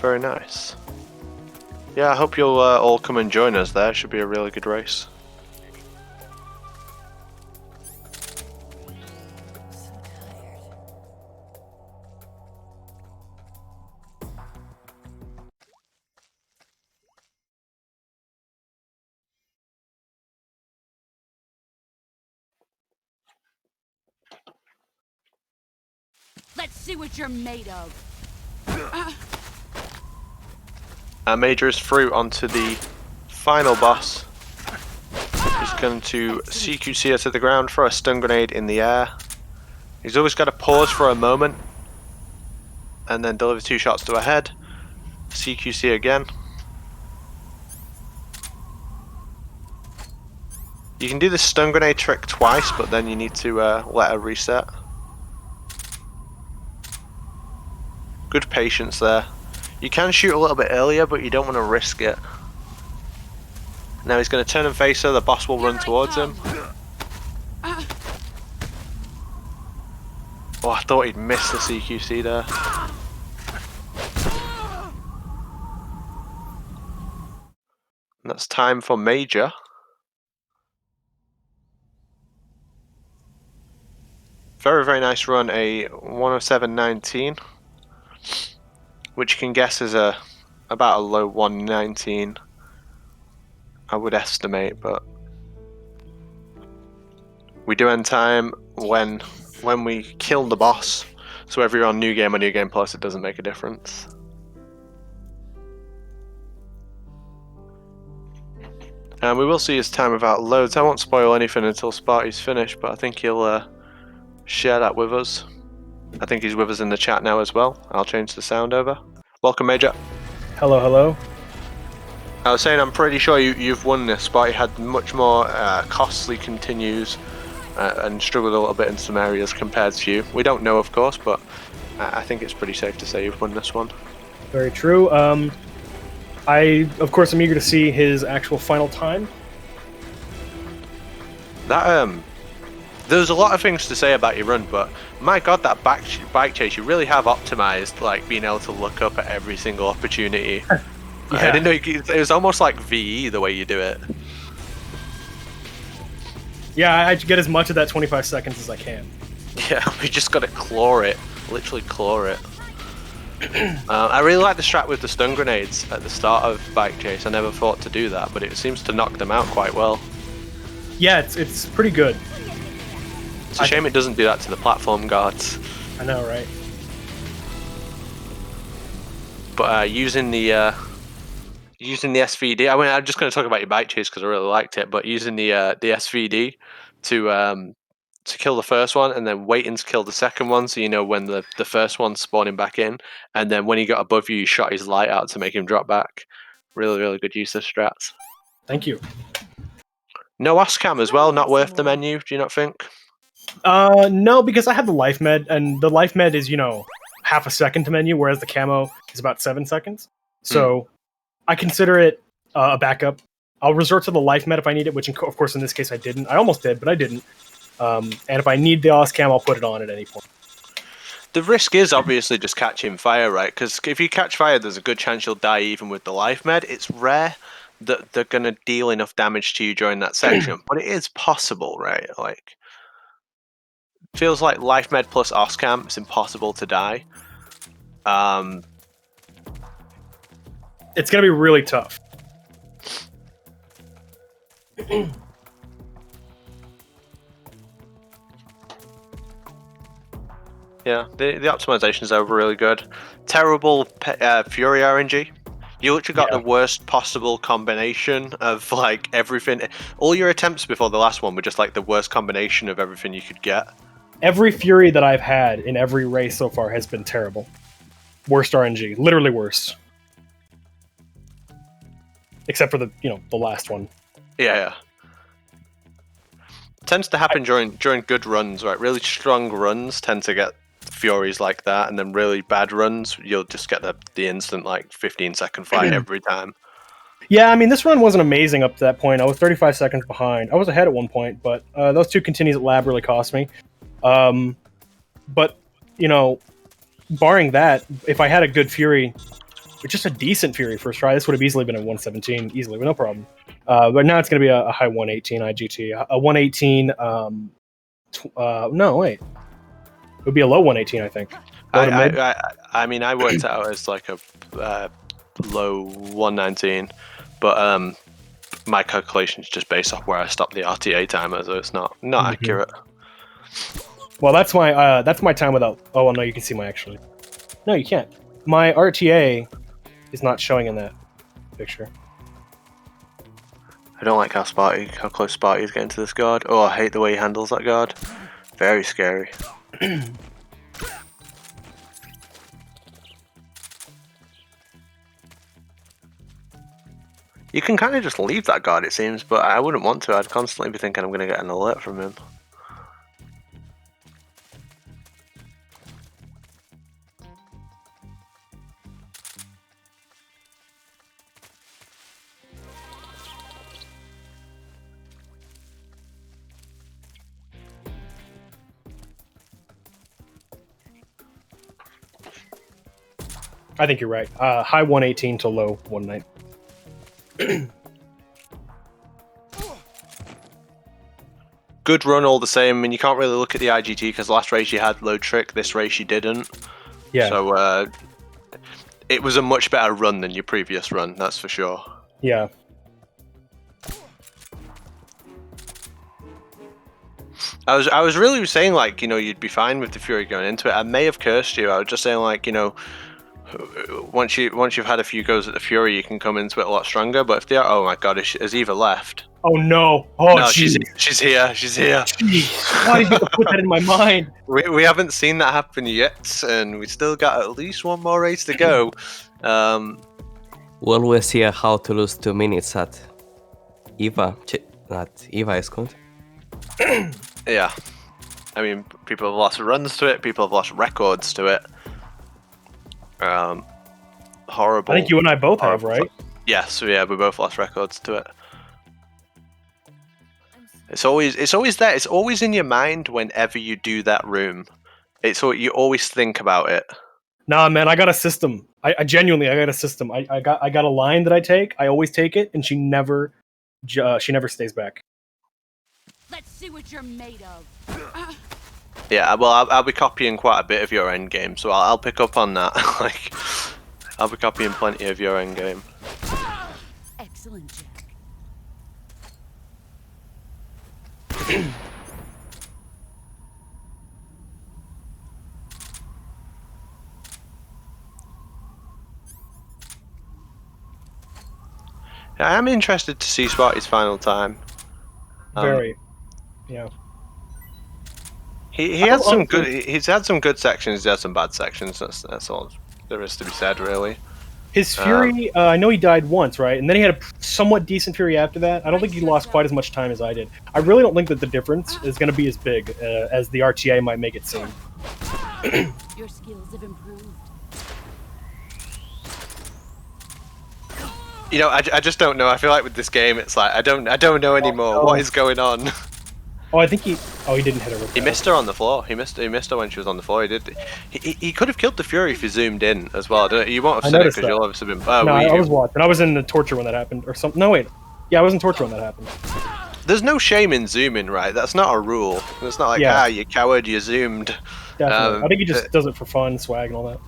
Very nice. Yeah, I hope you'll all come and join us there. Should be a really good race. Let's see what you're made of. Major is through onto the final boss. He's going to CQC her to the ground, throw a stun grenade in the air. He's always got to pause for a moment and then deliver 2 shots to her head. CQC again. You can do the stun grenade trick twice, but then you need to let her reset. Good patience there. You can shoot a little bit earlier, but you don't want to risk it. Now he's going to turn and face her, the boss will run towards him. Oh, I thought he'd miss the CQC there. And that's time for Major. Very, very nice run, a 107.19. Which you can guess is about a low 119, I would estimate, but we do end time when we kill the boss. So whether you're on New Game or New Game Plus, it doesn't make a difference. And we will see his time without loads. I won't spoil anything until Sparty's finished, but I think he'll share that with us. I think he's with us in the chat now as well. I'll change the sound over. Welcome, Major. Hello, hello. I was saying I'm pretty sure you've won this, but he had much more costly continues and struggled a little bit in some areas compared to you. We don't know, of course, but I think it's pretty safe to say you've won this one. Very true. I, of course, am eager to see his actual final time. That there's a lot of things to say about your run, but my god, that bike chase, you really have optimized, like being able to look up at every single opportunity. Yeah. I didn't know it was almost like VE the way you do it. Yeah, I get as much of that 25 seconds as I can. Yeah, we just gotta claw it, literally claw it. I really like the strat with the stun grenades at the start of bike chase. I never thought to do that, but it seems to knock them out quite well. Yeah, it's pretty good. It's a shame it doesn't do that to the platform guards. I know, right? But using the SVD, I mean, I'm just going to talk about your bike chase because I really liked it. But using the SVD to kill the first one and then waiting to kill the second one, so you know when the first one's spawning back in, and then when he got above you, you shot his light out to make him drop back. Really, really good use of strats. Thank you. No OSCAM as well, not worth the menu, do you not think? No, because I have the life med, and the life med is, half a second to menu, whereas the camo is about 7 seconds. So I consider it a backup. I'll resort to the life med if I need it, which of course in this case I didn't. I almost did, but I didn't. And if I need the OSCAM, I'll put it on at any point. The risk is obviously just catching fire, right? Because if you catch fire, there's a good chance you'll die even with the life med. It's rare that they're going to deal enough damage to you during that section, but it is possible, right? Like, feels like life med plus OSCAM, it's impossible to die. It's going to be really tough. Yeah, the optimizations are really good. Terrible Fury RNG. You literally got Yeah. the worst possible combination of like everything. All your attempts before the last one were just like the worst combination of everything you could get. Every Fury that I've had in every race so far has been terrible. Worst RNG, literally worst. Except for the last one. Yeah. Tends to happen during good runs, right? Really strong runs tend to get Furies like that, and then really bad runs, you'll just get the instant like 15-second fight every time. Yeah, I mean, this run wasn't amazing up to that point. I was 35 seconds behind. I was ahead at one point, but those 2 continues at lab really cost me. But, barring that, if I had a good Fury, or just a decent Fury first try, this would have easily been a 117, easily, with no problem. But now it's going to be a high 118 IGT. A 118, no, wait. It would be a low 118, I think. I mean, I worked out as like a low 119, but my calculations just based off where I stopped the RTA timer, so it's not accurate. Well, that's my time without. Oh, well, no, you can see my actually. No, you can't. My RTA is not showing in that picture. I don't like how close Spartyy is getting to this guard. Oh, I hate the way he handles that guard. Very scary. You can kind of just leave that guard, it seems, but I wouldn't want to. I'd constantly be thinking I'm going to get an alert from him. I think you're right. High 118 to low 119. Good run all the same. I mean, you can't really look at the IGT because last race you had low trick, this race you didn't. Yeah. So it was a much better run than your previous run, that's for sure. Yeah. I was really saying like, you'd be fine with the Fury going into it. I may have cursed you. I was just saying like, once you've had a few goes at the Fury, you can come into it a lot stronger. But if they are, oh my god, has Eva left? Oh no! Oh, no, geez. she's here. She's here. Jeez. Why did you put that in my mind? We haven't seen that happen yet, and we still got at least one more race to go. Will we see how to lose 2 minutes at Eva? That Eva is good. Yeah, I mean, people have lost runs to it. People have lost records to it. Horrible. I think you and I both have, right? Yes, yeah, we both lost records to it. It's always there. It's always in your mind whenever you do that room. You always think about it. Nah, man, I got a system. I genuinely got a system. I got a line that I take. I always take it, and she never stays back. Let's see what you're made of. Yeah, well, I'll be copying quite a bit of your end game, so I'll pick up on that. Like, I'll be copying plenty of your end game. Excellent, Jack. I am interested to see Sparty's final time. Very, yeah. He had some good. He's had some good sections. He had some bad sections. That's all there is to be said, really. His Fury, I know he died once, right? And then he had a somewhat decent Fury after that. I don't think he lost quite as much time as I did. I really don't think that the difference is going to be as big as the RTA might make it seem. Your skills have improved. I just don't know. I feel like with this game, it's like I don't know anymore. What is going on? Oh, I think he didn't hit her with that. He missed her on the floor. He missed her when she was on the floor. He could have killed the Fury if he zoomed in as well. You won't have seen it because you'll obviously been. No, I was watching. I was in the torture when that happened, or something. No, wait. Yeah, I was in torture when that happened. There's no shame in zooming, right? That's not a rule. It's not like you coward, you zoomed. Definitely. I think he just does it for fun, swag, and all that.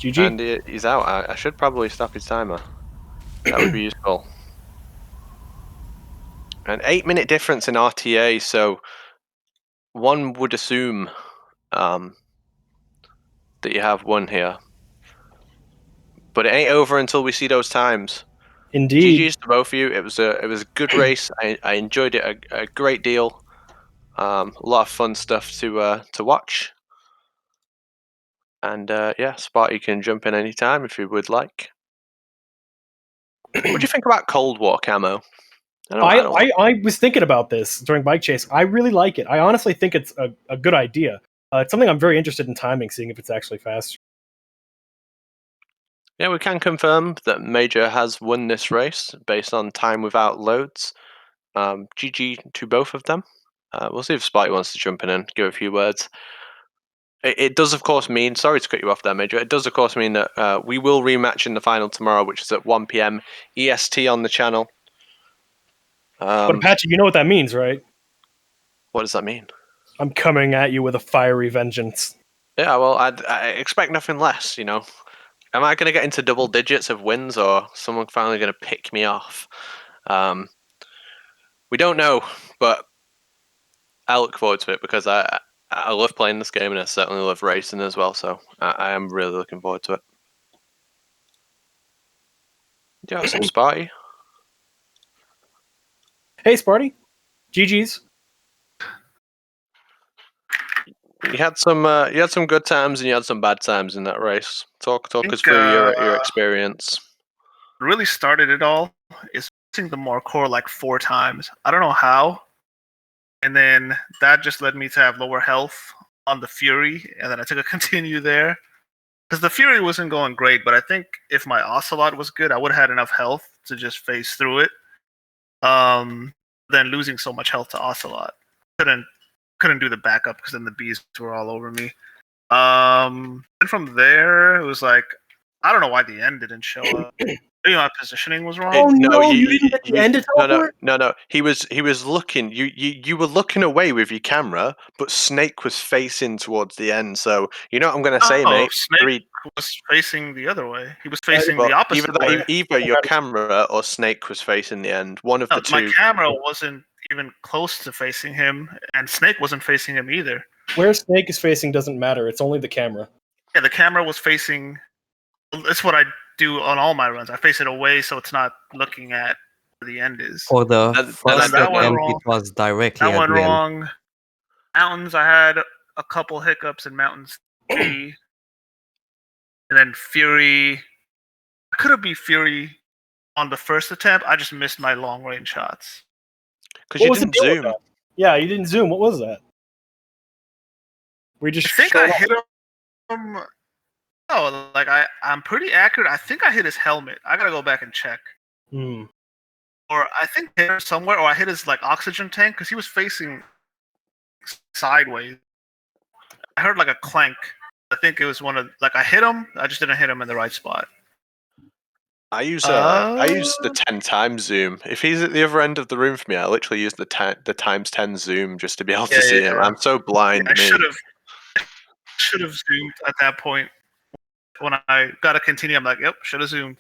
GG. And he's out. I should probably stop his timer. That would be useful. An 8-minute difference in RTA, so one would assume that you have one here. But it ain't over until we see those times. Indeed. GG's to both of you. It was a good race. I enjoyed it a great deal. A lot of fun stuff to watch. And yeah, Spartyy can jump in anytime if you would like. What do you think about Cold War camo? I was thinking about this during Bike Chase. I really like it. I honestly think it's a good idea. It's something I'm very interested in timing, seeing if it's actually faster. Yeah, we can confirm that Major has won this race based on time without loads. GG to both of them. We'll see if Spartyy wants to jump in and give a few words. It does, of course, mean, sorry to cut you off there, Major, it does, of course, mean that we will rematch in the final tomorrow, which is at 1 p.m. EST on the channel. But Apache, you know what that means, right? What does that mean? I'm coming at you with a fiery vengeance. Yeah, well, I expect nothing less, you know. Am I going to get into double digits of wins, or someone finally going to pick me off? We don't know, but I look forward to it because I love playing this game and I certainly love racing as well. So I am really looking forward to it. Do you have some Spartyy? Hey, Sparty. GG's. You had some good times and you had some bad times in that race. Talk I us think through your experience. really started it all is missing the Marcor like 4 times. I don't know how. And then that just led me to have lower health on the Fury, and then I took a continue there. Because the Fury wasn't going great, but I think if my Ocelot was good, I would have had enough health to just phase through it. Then losing so much health to Ocelot. Couldn't do the backup because then the bees were all over me. And from there, it was like, I don't know why the end didn't show up. Maybe my positioning was wrong. Oh no, you didn't get the end to teleport? No. He was looking. You were looking away with your camera, but Snake was facing towards the end. So you know what I'm gonna say, mate. Snake was facing the other way. He was facing Well, the opposite way. either your camera or Snake was facing the end. One of the two. My camera wasn't even close to facing him, and Snake wasn't facing him either. Where Snake is facing doesn't matter. It's only the camera. Yeah, the camera was facing. That's what I do on all my runs. I face it away so it's not looking at where the end is. For the first that went attempt, wrong. it was directly That at went the end. wrong. Mountains, I had a couple hiccups in Mountains 3. And then Fury. I could have beat Fury on the first attempt. I just missed my long range shots. Because you didn't zoom. Yeah, you didn't zoom. What was that? We just. I think I hit him. Oh, like I'm pretty accurate. I think I hit his helmet. I gotta go back and check. Or I think I hit him somewhere, or I hit his like oxygen tank because he was facing sideways. I heard like a clank. I think it was one of like I hit him. I just didn't hit him in the right spot. I use the 10 times zoom. If he's at the other end of the room from me, I literally use the times 10 zoom just to be able to see him. I'm so blind. I should have zoomed at that point. When I gotta continue, I'm like, yep, should have zoomed.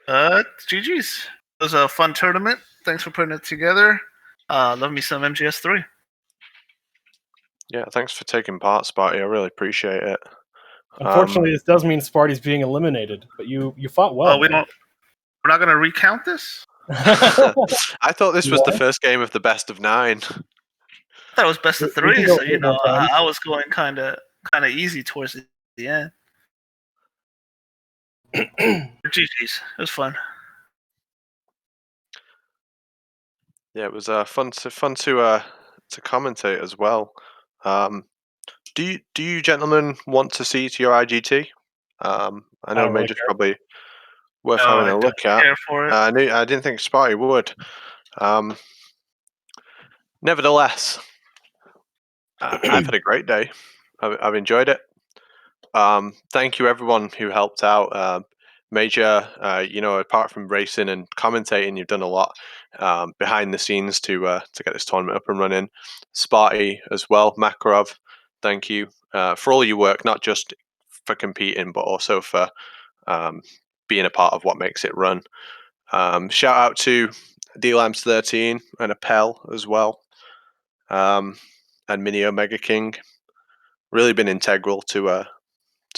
GG's. It was a fun tournament. Thanks for putting it together. Love me some MGS3. Yeah, thanks for taking part, Spartyy. I really appreciate it. Unfortunately, this does mean Sparty's being eliminated, but you fought well. We're not gonna recount this. I thought this was the first game of the best of 9. I thought it was best of 3, so you know I was going kind of easy towards the end. GG's. It was fun. Yeah, it was fun to commentate as well. Do you gentlemen want to see to your IGT? I know Major's probably worth having a look at. Care for it. I didn't think Spartyy would. Nevertheless, I've had a great day. I've enjoyed it. Thank you everyone who helped out. Major, apart from racing and commentating, you've done a lot behind the scenes to get this tournament up and running. Spartyy as well, Makarov, thank you for all your work, not just for competing, but also for being a part of what makes it run. Shout out to D-Lams13 and Appel as well, and Mini Omega King. Really been integral to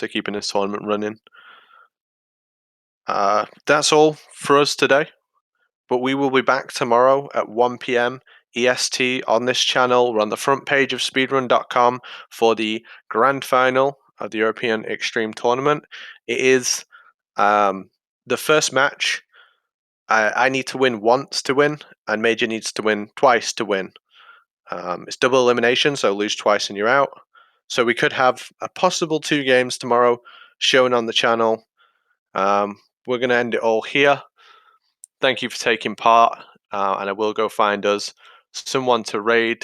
keeping this tournament running. That's all for us today. But we will be back tomorrow at 1 p.m. EST on this channel. We're on the front page of speedrun.com for the grand final of the European Extreme Tournament. It is the first match. I need to win once to win, and Major needs to win twice to win. It's double elimination, so lose twice and you're out. So we could have a possible 2 games tomorrow shown on the channel. We're going to end it all here. Thank you for taking part, and I will go find us someone to raid